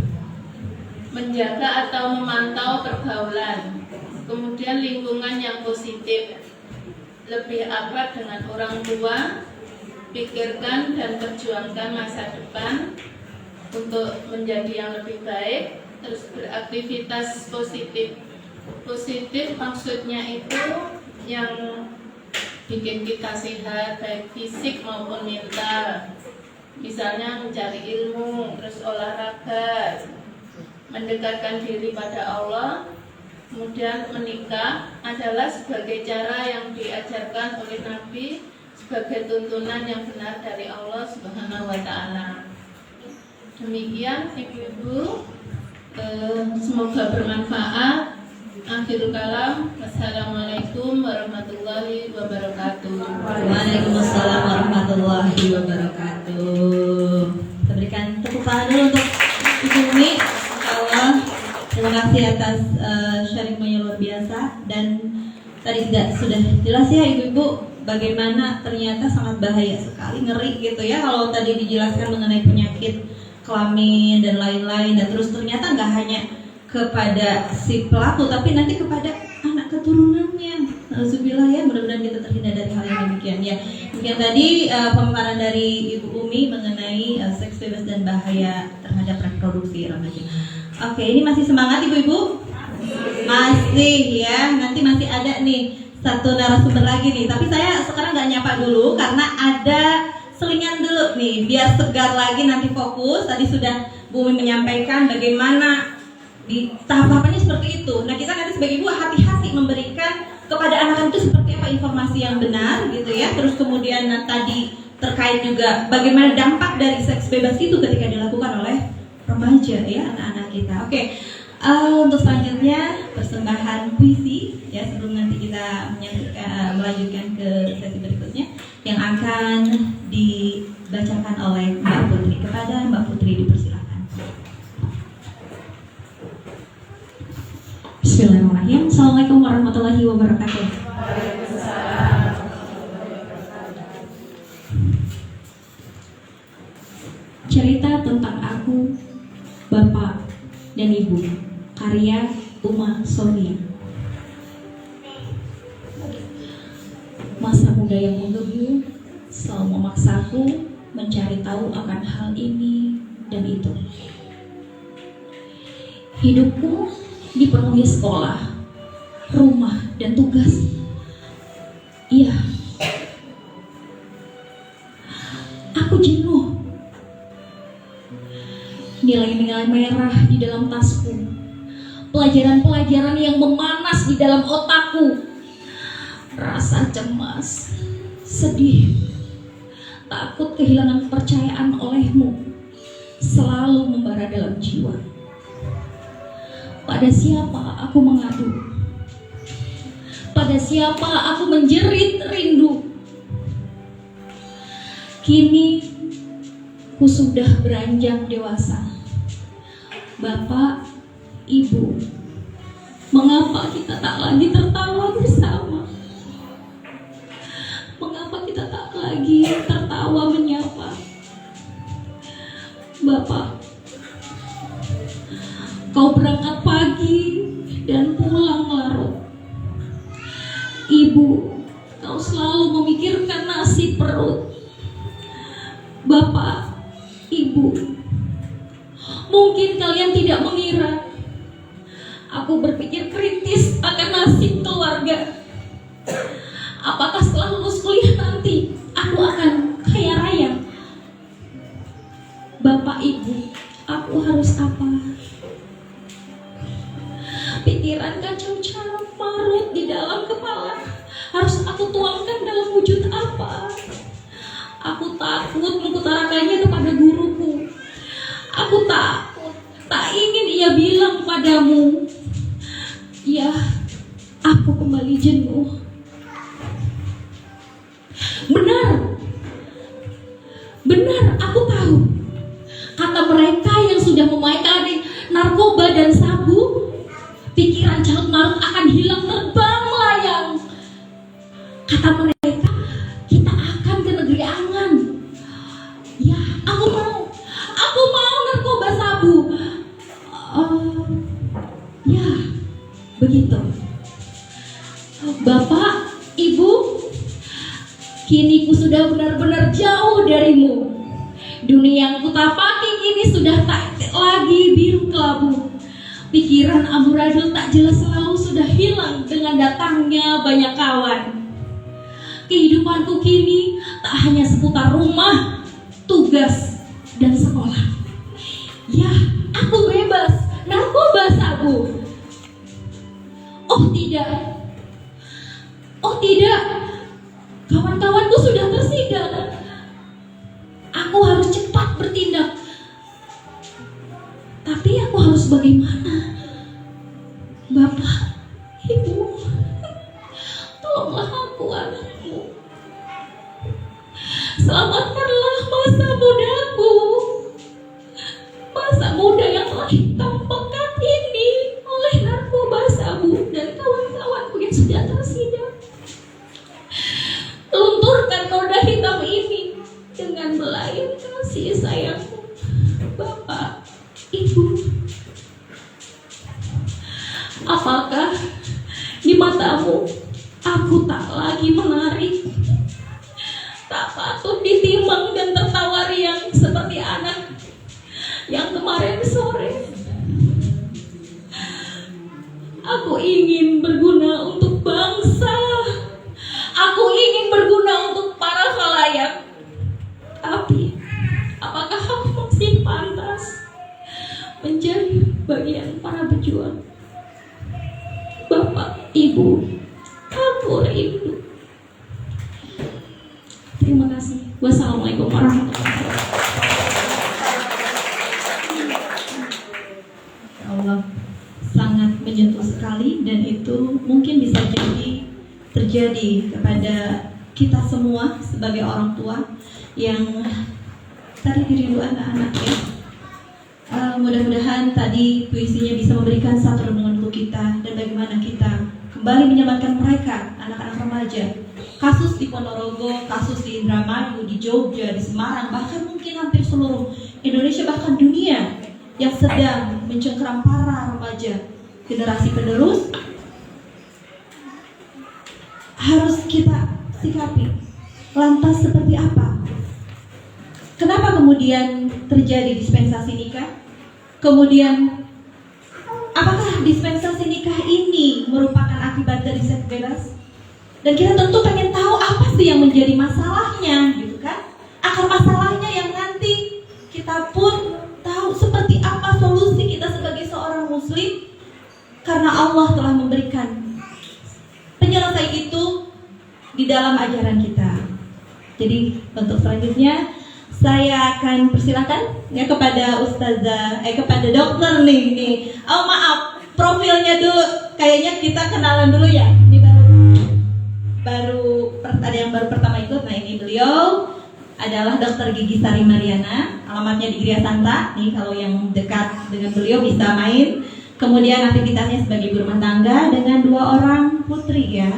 Menjaga atau memantau pergaulan, kemudian lingkungan yang positif, lebih akrab dengan orang tua, pikirkan dan perjuangkan masa depan untuk menjadi yang lebih baik. Terus beraktivitas positif. Positif maksudnya itu yang bikin kita sehat, baik fisik maupun mental. Misalnya mencari ilmu, terus olahraga, mendekatkan diri pada Allah. Kemudian menikah adalah sebagai cara yang diajarkan oleh Nabi, sebagai tuntunan yang benar dari Allah Subhanahu wa Ta'ala. Demikian ibu-ibu, semoga bermanfaat. Akhirul kalam, wassalamualaikum warahmatullahi wabarakatuh. Waalaikumsalam warahmatullahi wabarakatuh. Kita berikan tepuk tangan dulu untuk Ibu Umi. Allah, terima kasih atas sharingnya luar biasa. Dan tadi sudah jelas ya ibu-ibu, bagaimana ternyata sangat bahaya sekali, ngeri gitu ya kalau tadi dijelaskan mengenai penyakit kelamin dan lain-lain. Dan terus ternyata nggak hanya kepada si pelaku, tapi nanti kepada anak keturunannya. Alhamdulillah ya, mudah-mudahan kita terhindar dari hal yang demikian ya. Mungkin tadi pemaparan dari Ibu Umi mengenai seks bebas dan bahaya terhadap reproduksi remaja. Oke, ini masih semangat ibu-ibu? Masih ya, nanti masih ada nih satu narasumber lagi nih. Tapi saya sekarang nggak nyapa dulu karena ada selingan dulu nih, biar segar lagi nanti fokus. Tadi sudah Bu Umi menyampaikan bagaimana di tahap-tahapannya seperti itu. Nah, kita nanti sebagai ibu hati-hati memberikan kepada anak-anak itu seperti apa informasi yang benar gitu ya. Terus kemudian tadi terkait juga bagaimana dampak dari seks bebas itu ketika dilakukan oleh remaja ya, anak-anak kita. Oke, untuk selanjutnya persembahan puisi ya, sebelum nanti kita melanjutkan ke sesi berikutnya. yang akan dibacakan oleh Mbak Putri. Kepada Mbak Putri dipersilakan. Bismillahirrahmanirrahim. Assalamualaikum warahmatullahi wabarakatuh. Cerita tentang aku, Bapak, dan Ibu, karya Uma Sonia. Masa muda yang menggebu selalu memaksaku mencari tahu akan hal ini dan itu. Hidupku dipenuhi sekolah, rumah, dan tugas. Iya, aku jenuh. Nilai-nilai merah di dalam tasku, pelajaran-pelajaran yang memanas di dalam otakku, rasa cemas, sedih, takut kehilangan kepercayaan olehmu selalu membara dalam jiwa. Pada siapa aku mengadu? Pada siapa aku menjerit rindu? Kini ku sudah beranjak dewasa. Bapak, Ibu, mengapa kita tak lagi tertawa bersama? Mengapa kita tak lagi tertawa menyapa? Bapak, kau berangkat pagi dan pulang larut. Ibu, kau selalu memikirkan nasib perut. Bapak, Ibu, mungkin kalian tidak mengira aku berpikir kritis akan nasib keluarga. Apakah setelah lulus kuliah nanti aku akan kaya raya? Bapak, Ibu, aku harus apa? Pikiran kacau marut di dalam kepala. Harus aku tuangkan dalam wujud apa? Aku takut mengutarakannya kepada guruku. Aku takut, tak ingin ia bilang padamu. Ya, aku kembali jenuh. Benar, aku tahu. Kata mereka yang sudah memakai narkoba dan sabu, pikiran carut marut akan hilang terbang melayang. Kata mereka, kita akan ke negeri angan. Ya, aku mau narkoba sabu. Ya, begitu. Bapak, Ibu, kini ku sudah benar-benar jauh darimu. Dunia yang kutapaki kini sudah tak lagi biru kelabu. Pikiran amburadul tak jelas selalu sudah hilang dengan datangnya banyak kawan. Kehidupanku kini tak hanya seputar rumah, tugas, dan sekolah. Ya, aku bebas narkoba sabu. Oh tidak, kawan-kawanku sudah tersidang. Aku harus cepat bertindak. Tapi aku harus bagaimana? Bapak, Ibu, tolonglah aku, anakmu. Selamatkanlah masa mudaku. Masa muda yang telah hitam pekat ini oleh narkoba sabu dan kawan-kawanku yang sudah tersidang. Lunturkan noda hitam ini dengan belayan kasih sayangmu. Bapak, Ibu, apakah di matamu aku tak lagi menarik, tak patut ditimbang dan tertawa riang seperti anak yang kemarin sore? Aku ingin berguna untuk bangsa. Aku ingin berguna untuk para khalayak. Tapi apakah aku masih pantas menjadi bagian para pejuang? Bapak, Ibu, aku rindu. Terima kasih. Wassalamualaikum warahmatullahi wabarakatuh. Ya Allah, sangat menyentuh sekali, dan itu mungkin bisa jadi terjadi kepada kita semua sebagai orang tua yang tadi dirindu anak-anaknya. Mudah-mudahan tadi puisinya bisa memberikan satu renungan untuk kita dan bagaimana kita kembali menyelamatkan mereka, anak-anak remaja. Kasus di Ponorogo, kasus di Indramayu, di Jogja, di Semarang, bahkan mungkin hampir seluruh Indonesia, bahkan dunia yang sedang mencengkeram para remaja generasi penerus harus kita sikapi. Lantas seperti apa? Kenapa kemudian terjadi dispensasi nikah? Kemudian apakah dispensasi nikah ini merupakan akibat dari seks bebas? Dan kita tentu pengen tahu apa sih yang menjadi masalahnya, gitu kan? Akar masalahnya yang nanti kita pun tahu seperti apa solusi kita sebagai seorang muslim, karena Allah telah memberikan penyelesaian itu di dalam ajaran kita. Jadi bentuk selanjutnya saya akan persilakan ya kepada ustazah, kepada dokter nih. Oh maaf, profilnya dulu kayaknya kita kenalan dulu ya. Ini baru ada yang baru pertama ikut. Nah, ini beliau adalah Dr. Gigi Sari Mariana, alamatnya di Gria Santa. Nih kalau yang dekat dengan beliau bisa main. Kemudian aktivitasnya sebagai ibu rumah tangga dengan 2 orang putri ya.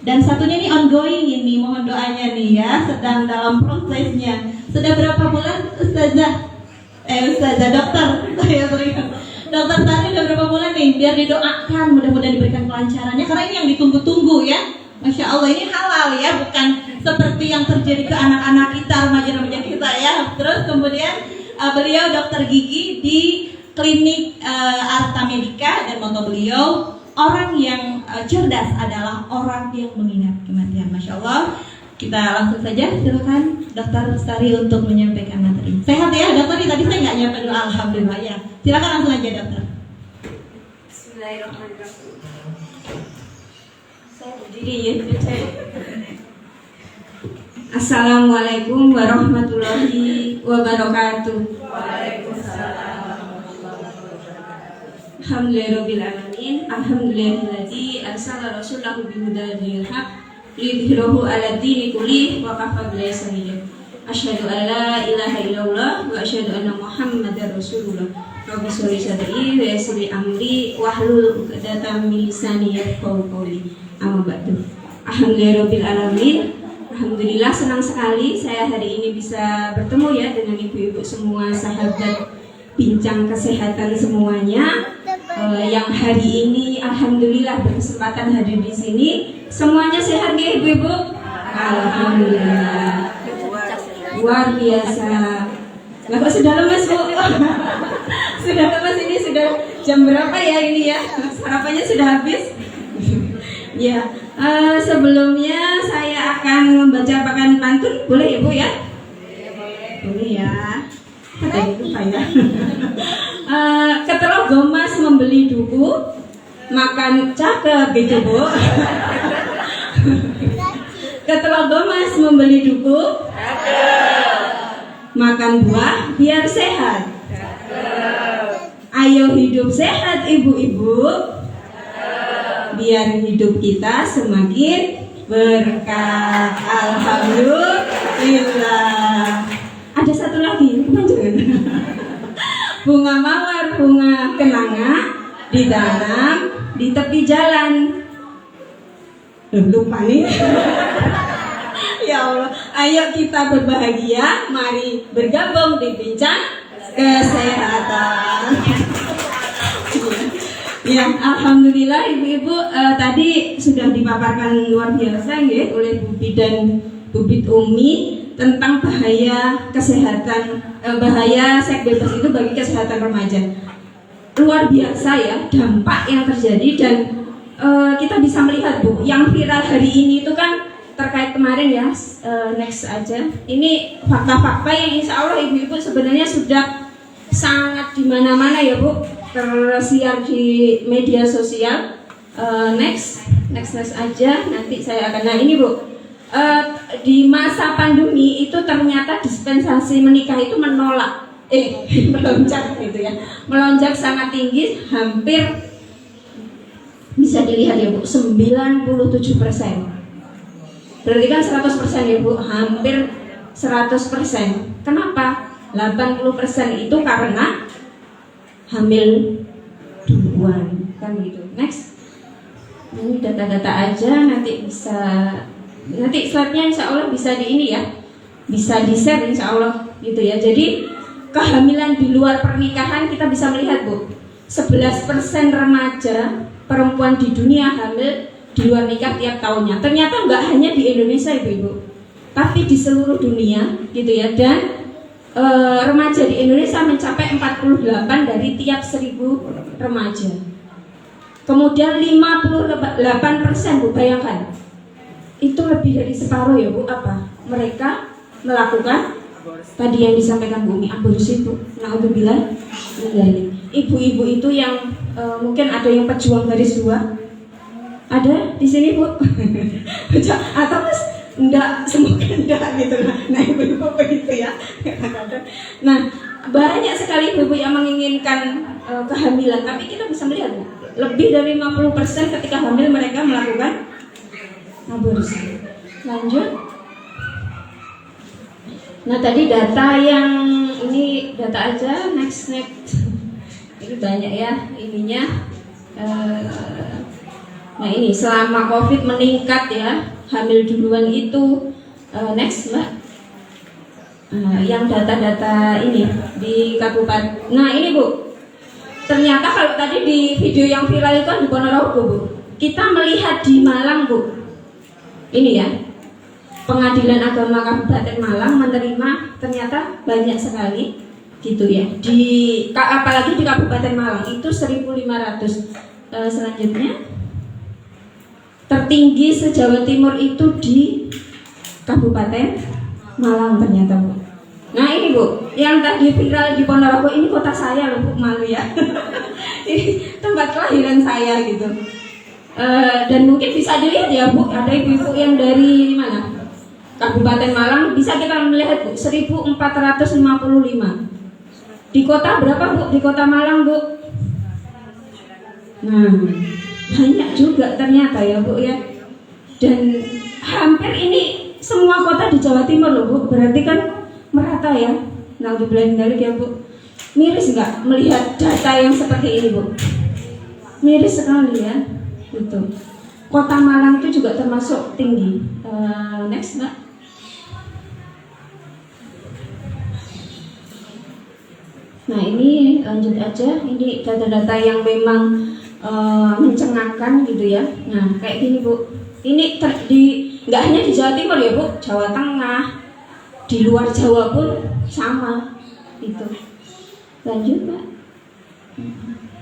Dan satunya ini ongoing ini, mohon doanya nih ya, sedang dalam prosesnya. Sudah berapa bulan ustazah? Ustazah dokter. Dokter Sari udah berapa bulan nih? Biar didoakan, mudah-mudahan diberikan kelancarannya karena ini yang ditunggu-tunggu ya. Masya Allah, ini halal ya, bukan seperti yang terjadi ke anak-anak kita, remaja-remaja kita ya. Terus kemudian beliau dokter gigi di klinik Arta Medika, dan moto beliau, orang yang cerdas adalah orang yang mengingat kematian. Masya Allah, kita langsung saja silakan Dokter Sari untuk menyampaikan materi. Sehat ya dokter? Tadi saya nggak nyampe dulu, alhamdulillah ya. Silakan langsung aja dokter. Bismillahirrahmanirrahim. Saya berdiri ya. Assalamualaikum warahmatullahi wabarakatuh. Waalaikumsalam. Alhamdulillahirabbil alamin. Alhamdulillahilladzi arsala rasulahu bihudal haq liyudhhirahu 'ala dini kullihi wa kafa billahi shahida. Asyhadu an la ilaha illallah wa asyhadu anna Muhammadar Rasulullah. Rabbi sholli sadri wa yassir li amri wahlul 'uqdatam min lisani yafqahu qawli. Amma ba'du. Alhamdulillahirabbil alamin. Alhamdulillah senang sekali saya hari ini bisa bertemu ya dengan ibu-ibu semua, sahabat bincang kesehatan semuanya. Yang hari ini alhamdulillah berkesempatan hadir di sini. Semuanya sehat ya ibu-ibu? Alhamdulillah. Luar biasa. Lah kok sudah lemes bu? Sudah lemes, ini sudah jam berapa ya ini ya? Sarapannya sudah habis? Ya, sebelumnya saya akan membacakan pantun, boleh ibu ya? Boleh ya. Ketelok gomas membeli duku, makan cakep gitu bu. Ketelok gomas membeli duku, makan buah biar sehat. Ayo hidup sehat ibu-ibu, biar hidup kita semakin berkah. Alhamdulillah. Ada satu lagi, bunga mawar, bunga kenanga ditanam di tepi jalan. Lupa nih. Ya Allah, ayo kita berbahagia, mari bergabung di bincang kesehatan. Ya, alhamdulillah ibu-ibu tadi sudah dipaparkan luar biasa ya oleh Bu Bidan Bu Bid Umi tentang bahaya kesehatan, bahaya seks bebas itu bagi kesehatan remaja. Luar biasa ya dampak yang terjadi, dan kita bisa melihat Bu, yang viral hari ini itu kan terkait kemarin ya, next aja. Ini fakta-fakta yang insya Allah ibu-ibu sebenarnya sudah sangat di mana-mana ya Bu, tersiar di media sosial. Next aja, nanti saya akan. Nah ini Bu, di masa pandemi itu ternyata dispensasi menikah itu melonjak gitu ya, melonjak sangat tinggi, hampir bisa dilihat ya Bu, 97%. Berarti kan 100% ya Bu, hampir 100%. Kenapa? 80% itu karena hamil duluan, kan gitu. Next. Ini data-data aja, nanti slide-nya insya Allah bisa di ini ya, bisa di share insya Allah gitu ya. Jadi kehamilan di luar pernikahan kita bisa melihat Bu, 11% remaja perempuan di dunia hamil di luar nikah tiap tahunnya. Ternyata nggak hanya di Indonesia Ibu-ibu, tapi di seluruh dunia gitu ya. Dan remaja di Indonesia mencapai 48 dari tiap 1000 remaja. Kemudian 58% Bu, bayangkan itu lebih dari separuh ya Bu, apa? Mereka melakukan tadi yang disampaikan Bu Umi, aborsi Bu. Naudzubillah. Ibu-ibu itu yang mungkin ada yang pejuang garis 2. Ada di sini Bu? Atau mas enggak, semoga enggak gitu. Nah ibu-ibu begitu ya. Nah banyak sekali ibu-ibu yang menginginkan kehamilan, tapi kita bisa melihat Bu, lebih dari 50% ketika hamil mereka melakukan aborsi. Lanjut. Nah tadi data yang ini data aja, next. Ini banyak ya ininya. Nah ini selama COVID meningkat ya, hamil duluan itu. Next Mbak. Yang data-data ini di kabupaten. Nah ini Bu, ternyata kalau tadi di video yang viral itu di Ponorogo Bu, kita melihat di Malang Bu, ini ya, Pengadilan Agama Kabupaten Malang menerima ternyata banyak sekali gitu ya, apalagi di Kabupaten Malang itu 1.500. Selanjutnya tertinggi se-Jawa Timur itu di Kabupaten Malang ternyata Bu. Nah ini Bu, yang tadi viral di Ponorogo ini kota saya loh Bu, malu ya. Ini tempat kelahiran saya gitu. Dan mungkin bisa dilihat ya Bu, ada ibu-ibu yang dari mana? Kabupaten Malang, bisa kita melihat Bu, 1.455. Di kota berapa Bu? Di kota Malang Bu? Nah, banyak juga ternyata ya Bu ya. Dan hampir ini semua kota di Jawa Timur loh Bu, berarti kan merata ya. Nah udah bilang dari ya Bu, miris nggak melihat data yang seperti ini Bu? Miris sekali ya, gitu. Kota Malang itu juga termasuk tinggi. Next Mbak. Nah ini lanjut aja, ini data-data yang memang mencengangkan gitu ya. Nah kayak gini Bu, ini nggak hanya di Jawa Timur ya Bu, Jawa Tengah, di luar Jawa pun sama itu. Lanjut Pak.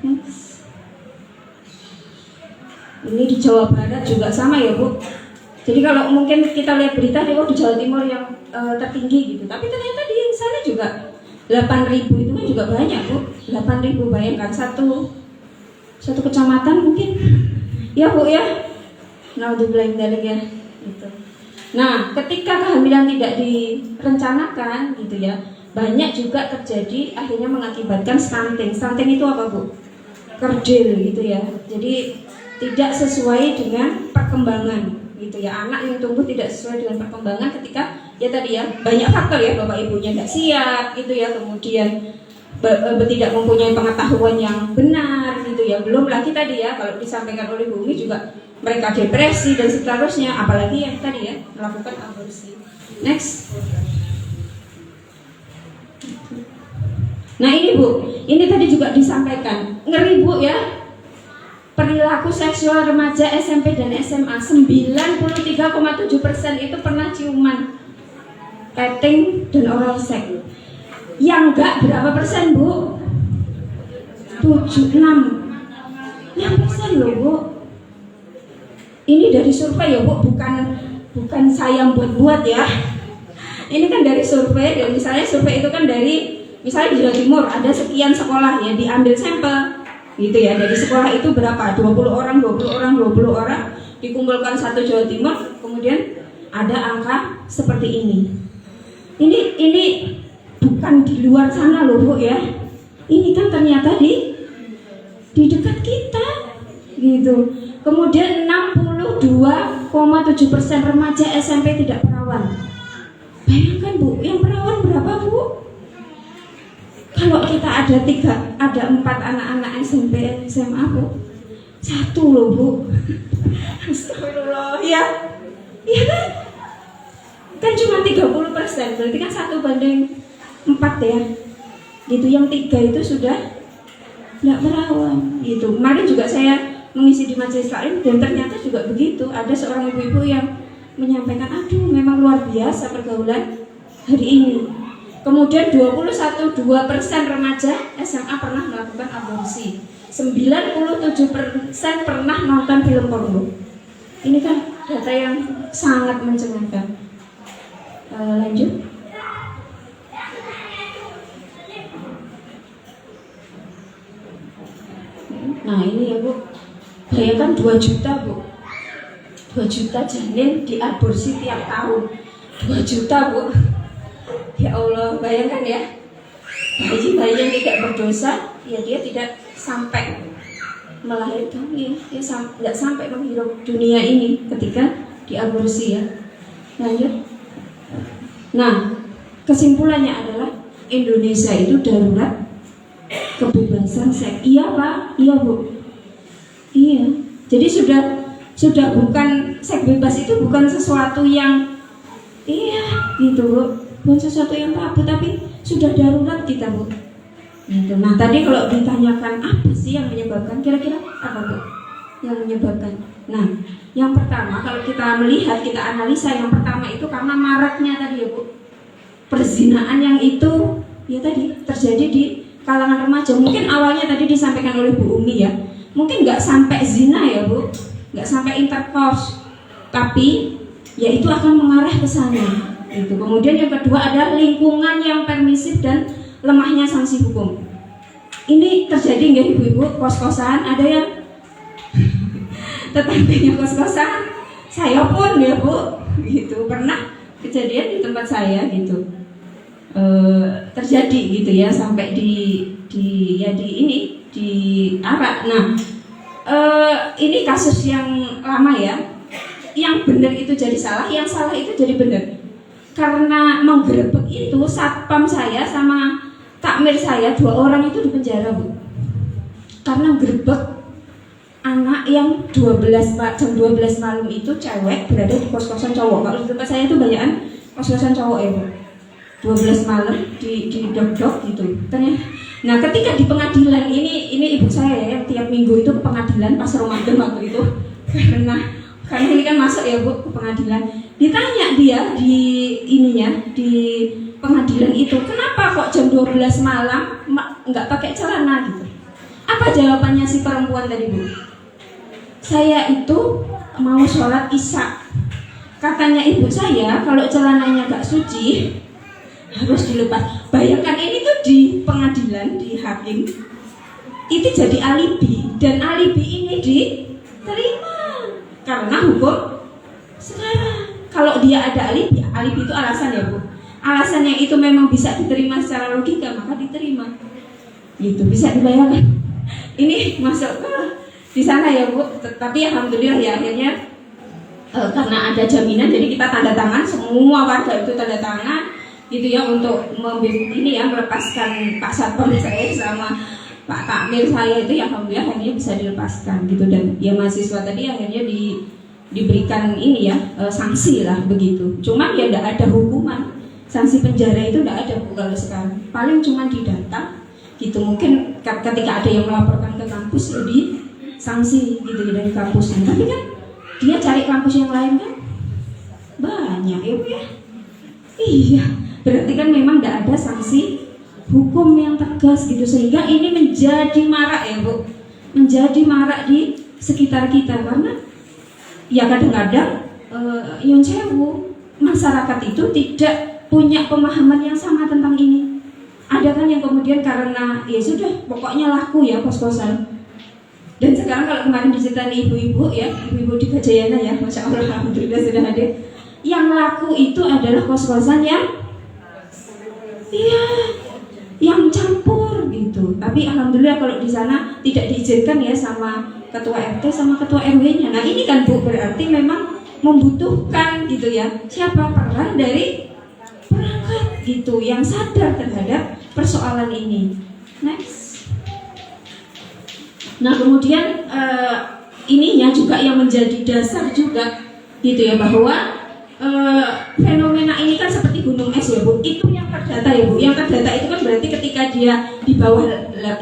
Next. Ini di Jawa Barat juga sama ya Bu. Jadi kalau mungkin kita lihat berita di Jawa Timur yang tertinggi gitu, tapi ternyata di sana juga 8.000 itu kan juga banyak Bu. 8.000, bayangkan satu kecamatan mungkin ya Bu ya. Nah udah bilang dari ya gitu. Nah ketika kehamilan tidak direncanakan gitu ya, banyak juga terjadi akhirnya mengakibatkan stunting. Stunting itu apa Bu? Kerdil gitu ya. Jadi tidak sesuai dengan perkembangan gitu ya, anak yang tumbuh tidak sesuai dengan perkembangan ketika ya tadi ya banyak faktor ya, bapak ibunya tidak siap gitu ya, kemudian tidak mempunyai pengetahuan yang benar gitu ya, belum lagi tadi ya kalau disampaikan oleh Bu Umi juga mereka depresi dan seterusnya, apalagi yang tadi ya melakukan aborsi. Next. Nah ini Bu, ini tadi juga disampaikan, ngeri Bu ya, perilaku seksual remaja SMP dan SMA 93,7% itu pernah ciuman, petting dan oral sex. Yang enggak berapa persen Bu? 6% loh Bu. Ini dari survei ya Bu, bukan saya buat ya. Ini kan dari survei, dan misalnya survei itu kan dari misalnya di Jawa Timur ada sekian sekolah ya, diambil sampel gitu ya, dari sekolah itu berapa, 20 orang dikumpulkan satu Jawa Timur, kemudian ada angka seperti ini. Ini bukan di luar sana loh Bu ya, ini kan ternyata di dekat kita gitu. Kemudian 62 99,7% remaja SMP tidak perawan. Bayangkan Bu, yang perawan berapa Bu? Kalau kita ada 4 anak-anak SMP SMA Bu, 1 loh Bu. Astagfirullah, ya kan? Kan cuma 30%, berarti kan 1/4 ya. Gitu, yang 3 itu sudah tidak perawan. Gitu. Kemarin juga saya mengisi di majelis taklim dan ternyata juga begitu. Ada seorang ibu-ibu yang menyampaikan, aduh memang luar biasa pergaulan hari ini. Kemudian 21,2% remaja SMA pernah melakukan aborsi. 97% pernah nonton film porno. Ini kan data yang sangat mencengangkan. Lanjut. Nah ini ya Bu, bayangkan 2 juta Bu, 2 juta janin diaborsi tiap tahun, 2 juta Bu. Ya Allah, bayangkan ya, bayi yang tidak berdosa, ya dia tidak sampai melahirkan, ya nggak sampai menghirup dunia ini ketika diaborsi ya. Lanjut. Nah, kesimpulannya adalah Indonesia itu darurat kebebasan seks. Iya Pak, iya Bu. Iya. Jadi sudah bukan seks bebas itu bukan sesuatu yang gitu Bu. Bukan sesuatu yang tabu, tapi sudah darurat kita Bu. Gitu. Nah tadi kalau ditanyakan apa sih yang menyebabkan, kira-kira apa Bu yang menyebabkan? Nah yang pertama kalau kita melihat, kita analisa, yang pertama itu karena maraknya tadi ya Bu, perzinaan yang itu ya tadi terjadi di kalangan remaja. Mungkin awalnya tadi disampaikan oleh Bu Umi ya, mungkin nggak sampai zina ya Bu, nggak sampai intercourse, tapi ya itu akan mengarah ke sana. Itu. Kemudian yang kedua adalah lingkungan yang permisif dan lemahnya sanksi hukum. Ini terjadi nggak ibu-ibu, kos-kosan ada yang tetangganya kos-kosan, saya pun ya Bu, gitu pernah kejadian di tempat saya gitu, terjadi gitu ya sampai di Arak. Nah ini kasus yang lama ya, yang benar itu jadi salah, yang salah itu jadi benar. Karena menggerebek itu satpam saya sama takmir saya 2 orang itu dipenjara Bu, karena gerebek anak yang jam 12 malam itu cewek berada di kos-kosan cowok. Kalau di tempat saya itu banyakan kos-kosan cowok ya Bu, 12 malam di dok-dok gitu. Nah ketika di pengadilan ini ibu saya ya, yang tiap minggu itu ke pengadilan pas Ramadan waktu itu, karena ini kan masuk ya Bu ke pengadilan. Ditanya dia di pengadilan itu, kenapa kok jam 12 malam nggak pakai celana gitu? Apa jawabannya si perempuan tadi Bu? Saya itu mau sholat isya. Katanya ibu saya kalau celananya nggak suci harus dilepas. Bayangkan ini tuh di pengadilan, di hakim itu jadi alibi, dan alibi ini diterima karena hukum sekarang. Kalau dia ada alibi itu alasan ya Bu. Alasan yang itu memang bisa diterima secara logika, maka diterima. Gitu, bisa dibayangkan. Ini masuk ke di sana ya Bu. Tapi alhamdulillah ya akhirnya karena ada jaminan, jadi kita tanda tangan, semua warga itu tanda tangan gitu ya untuk melepaskan Pak Satpam saya sama Pak Takmir saya itu, ya alhamdulillah akhirnya bisa dilepaskan gitu. Dan ya mahasiswa tadi akhirnya diberikan sanksi lah begitu. Cuman ya tidak ada hukuman, sanksi penjara itu tidak ada Bu kalau sekarang. Paling cuma didata gitu. Mungkin ketika ada yang melaporkan ke kampus ya sanksi gitu dari kampusnya. Tapi kan dia cari kampus yang lain kan banyak ya Bu ya. Iya, berarti kan memang tidak ada sanksi hukum yang tegas gitu, sehingga ini menjadi marak ya Bu, menjadi marak di sekitar kita. Karena ya kadang-kadang yang sewu masyarakat itu tidak punya pemahaman yang sama tentang ini. Ada kan yang kemudian karena ya sudah pokoknya laku ya kos-kosan. Dan sekarang kalau kemarin diceritain ibu-ibu ya, ibu-ibu di Gajayana ya, masya Allah alhamdulillah sudah hadir. Yang laku itu adalah kos-kosan yang campur gitu. Tapi alhamdulillah kalau di sana tidak diizinkan ya sama ketua RT sama ketua RW-nya. Nah ini kan Bu berarti memang membutuhkan gitu ya. Siapa? Peran dari perangkat gitu yang sadar terhadap persoalan ini. Next. Nah kemudian ininya juga yang menjadi dasar juga gitu ya, bahwa fenomena ini kan seperti gunung es ya Bu. Itu yang terdata ya Bu. Yang terdata itu kan berarti ketika dia di bawah,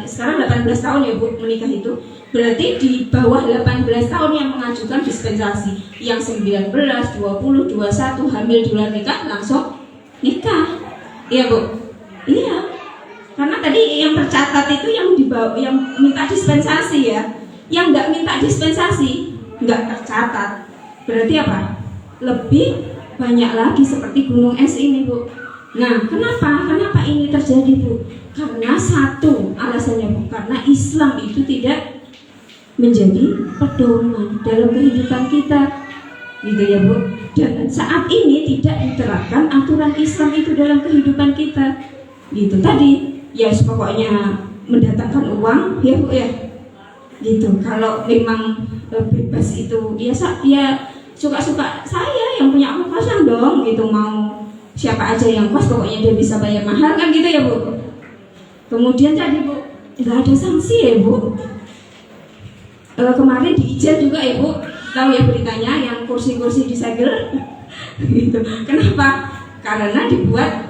sekarang 18 tahun ya Bu menikah itu, berarti di bawah 18 tahun yang mengajukan dispensasi. Yang 19, 20, 21 hamil di luar nikah langsung nikah. Iya Bu. Iya. Karena tadi yang tercatat itu yang yang minta dispensasi ya. Yang nggak minta dispensasi nggak tercatat. Berarti apa? Lebih banyak lagi seperti gunung es ini Bu. Nah kenapa ini terjadi Bu? Karena satu alasannya Bu, karena Islam itu tidak menjadi pedoman dalam kehidupan kita gitu ya Bu. Dan saat ini tidak diterapkan aturan Islam itu dalam kehidupan kita gitu. Tadi ya pokoknya mendatangkan uang ya Bu ya gitu. Kalau memang bebas itu ya suka-suka saya yang punya kos-kosan dong gitu, mau siapa aja yang kos pokoknya dia bisa bayar mahal kan gitu ya Bu. Kemudian tadi Bu nggak ada sanksi ya Bu. Kemarin di Ijen juga ya Bu, tahu ya beritanya yang kursi-kursi disegel gitu. Kenapa? Karena dibuat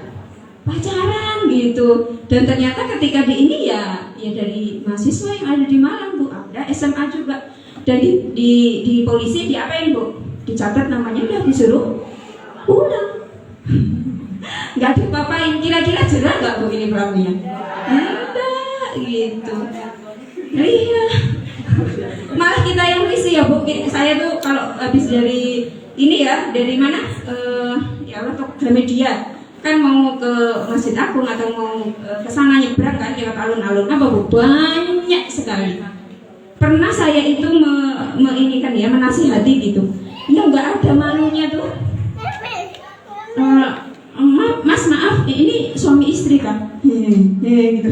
pacaran gitu. Dan ternyata ketika di ini ya dari mahasiswa yang ada di Malang Bu, ada SMA juga. Dan di polisi diapain Bu? Dicatat namanya, udah disuruh pulang. Nggak diapa-apain. Kira-kira jerah nggak Bu ini pelakunya? Enggak gitu. Iya. Malah kita yang risih ya Bu. Saya tuh kalau habis dari ini ya, dari mana? Ya Allah, ke Gramedia. Kan mau ke Masjid Agung atau mau ke sana nyebrang kan lewat alun-alun apa Bu? Banyak sekali. Pernah saya itu ini ya menasihati gitu. Ya nggak ada malunya tuh. Mas maaf, ini suami istri kan? Gitu.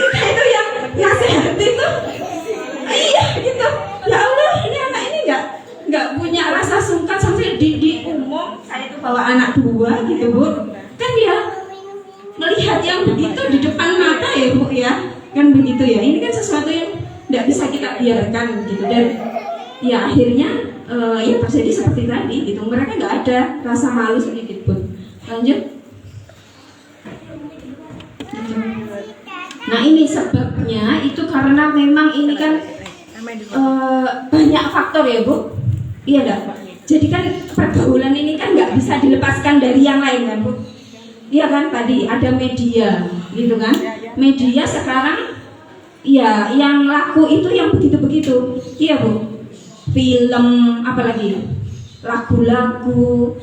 Itu yang nasihati tuh. Iya gitu. Ya Allah, ini anak ini nggak punya rasa sungkan sampai di umum. Saya itu bawa anak 2 gitu Bu. Kan ya melihat yang begitu di depan mata ya Bu ya. Kan begitu ya. Ini kan sesuatu yang tidak bisa kita biarkan gitu. Dan ya akhirnya ya terjadi seperti tadi gitu. Mereka nggak ada rasa malu sedikit pun. Lanjut. Nah ini sebabnya itu karena memang ini kan banyak faktor ya Bu. Iya enggak? Jadi kan pergaulan ini kan nggak bisa dilepaskan dari yang lain kan Bu. Iya kan, tadi ada media gitu kan. Media sekarang ya yang laku itu yang begitu-begitu. Iya Bu. Film apalagi? Lagu-lagu,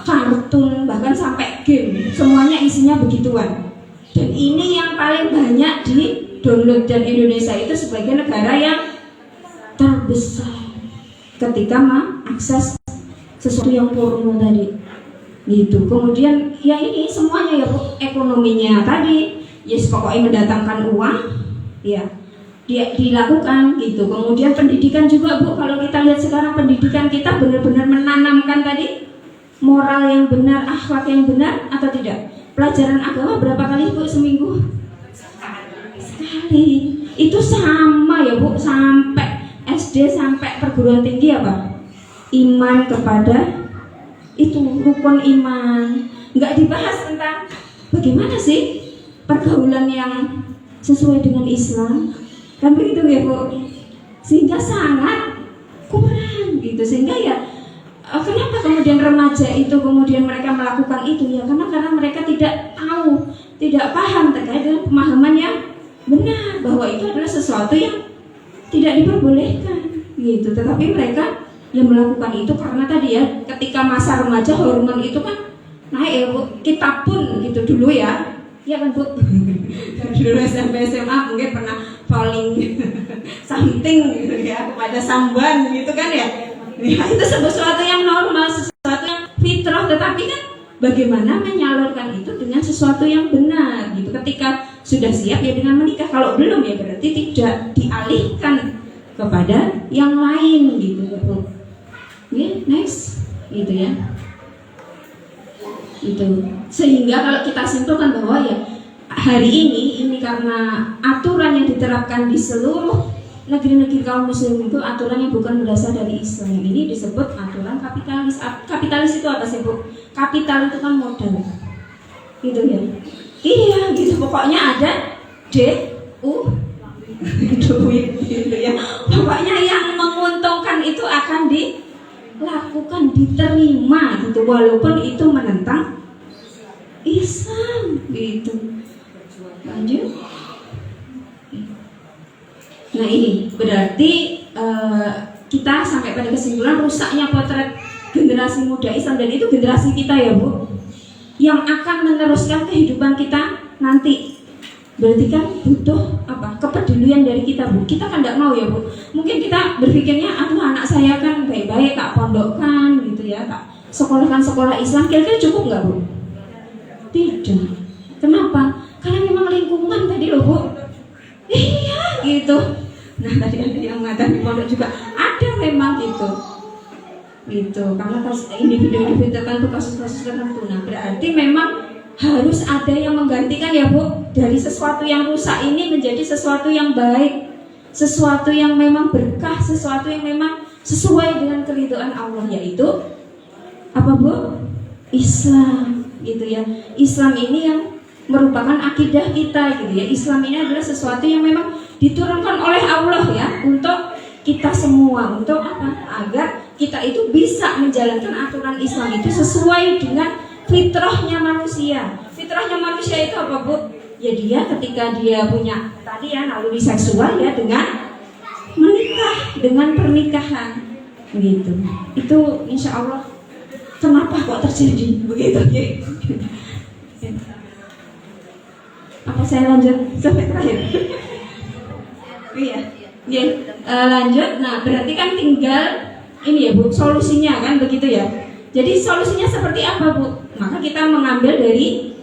kartun, bahkan sampai game, semuanya isinya begituan. Dan ini yang paling banyak di download, dan Indonesia itu sebagai negara yang terbesar ketika mengakses sesuatu yang porno tadi gitu. Kemudian ya ini semuanya ya Bu, ekonominya tadi ya pokoknya mendatangkan uang ya dia dilakukan gitu. Kemudian pendidikan juga Bu, kalau kita lihat sekarang pendidikan kita benar-benar menanamkan tadi moral yang benar, akhlak yang benar atau tidak? Pelajaran agama berapa kali Bu seminggu? Sekali. Itu sama ya Bu, sampai SD sampai perguruan tinggi apa? Iman kepada itu rukun iman. Nggak dibahas tentang bagaimana sih pergaulan yang sesuai dengan Islam. Kan begitu ya Bu. Sehingga sangat kurang gitu. Sehingga ya kenapa kemudian remaja itu kemudian mereka melakukan itu ya karena mereka tidak tahu, tidak paham terkait dengan pemahaman yang benar bahwa itu adalah sesuatu yang tidak diperbolehkan gitu. Tetapi mereka yang melakukan itu karena tadi ya ketika masa remaja hormon itu kan naik ya Bu. Kita pun gitu dulu ya kan Bu. Dulu SMP SMA mungkin pernah falling something gitu ya kepada samban gitu kan ya. Ya, itu sesuatu yang normal, sesuatu yang fitrah, tetapi kan bagaimana menyalurkan itu dengan sesuatu yang benar gitu. Ketika sudah siap ya dengan menikah, kalau belum ya berarti tidak dialihkan kepada yang lain gitu ya Bu. Next, gitu ya. Itu sehingga kalau kita simpulkan bahwa ya hari ini karena aturan yang diterapkan di seluruh negeri-negeri kaum muslim itu aturan yang bukan berasal dari Islam. Ini disebut aturan kapitalis. Kapitalis itu apa sih, Bu? Kapital itu kan modal, gitu ya. Iya, gitu. Pokoknya ada duit, gitu ya. Pokoknya yang menguntungkan itu akan dilakukan, diterima, gitu. Walaupun itu menentang Islam, gitu. Lanjut. Nah ini berarti kita sampai pada kesimpulan rusaknya potret generasi muda Islam, dan itu generasi kita ya Bu, yang akan meneruskan kehidupan kita nanti. Berarti kan butuh apa? Kepedulian dari kita Bu. Kita kan tidak mau ya Bu. Mungkin kita berpikirnya, aduh anak saya kan baik-baik, tak pondokkan gitu ya, tak sekolahkan sekolah Islam, kira-kira cukup nggak Bu? Tidak. Kenapa? Karena memang lingkungan tadi loh Bu. Iya gitu. Nah tadi ada yang mengatakan di pondok juga ada memang gitu, karena individu-individu tertentu, kasus-kasus tertentu. Nah berarti memang harus ada yang menggantikan ya Bu, dari sesuatu yang rusak ini menjadi sesuatu yang baik, sesuatu yang memang berkah, sesuatu yang memang sesuai dengan keridhaan Allah, yaitu apa Bu? Islam, gitu ya. Islam ini yang merupakan akidah kita, gitu ya. Islam ini adalah sesuatu yang memang diturunkan oleh Allah ya untuk kita semua, untuk apa? Agar kita itu bisa menjalankan aturan Islam itu sesuai dengan fitrahnya manusia. Fitrahnya manusia itu apa Bu? Ya dia ketika dia punya tadi ya naluri seksual ya dengan menikah, dengan pernikahan, gitu. Itu insya Allah. Kenapa kok terjadi begitu? Apa saya lanjut sampai terakhir? Iya. Lanjut. Nah, berarti kan tinggal ini ya Bu, solusinya kan begitu ya. Jadi solusinya seperti apa Bu? Maka kita mengambil dari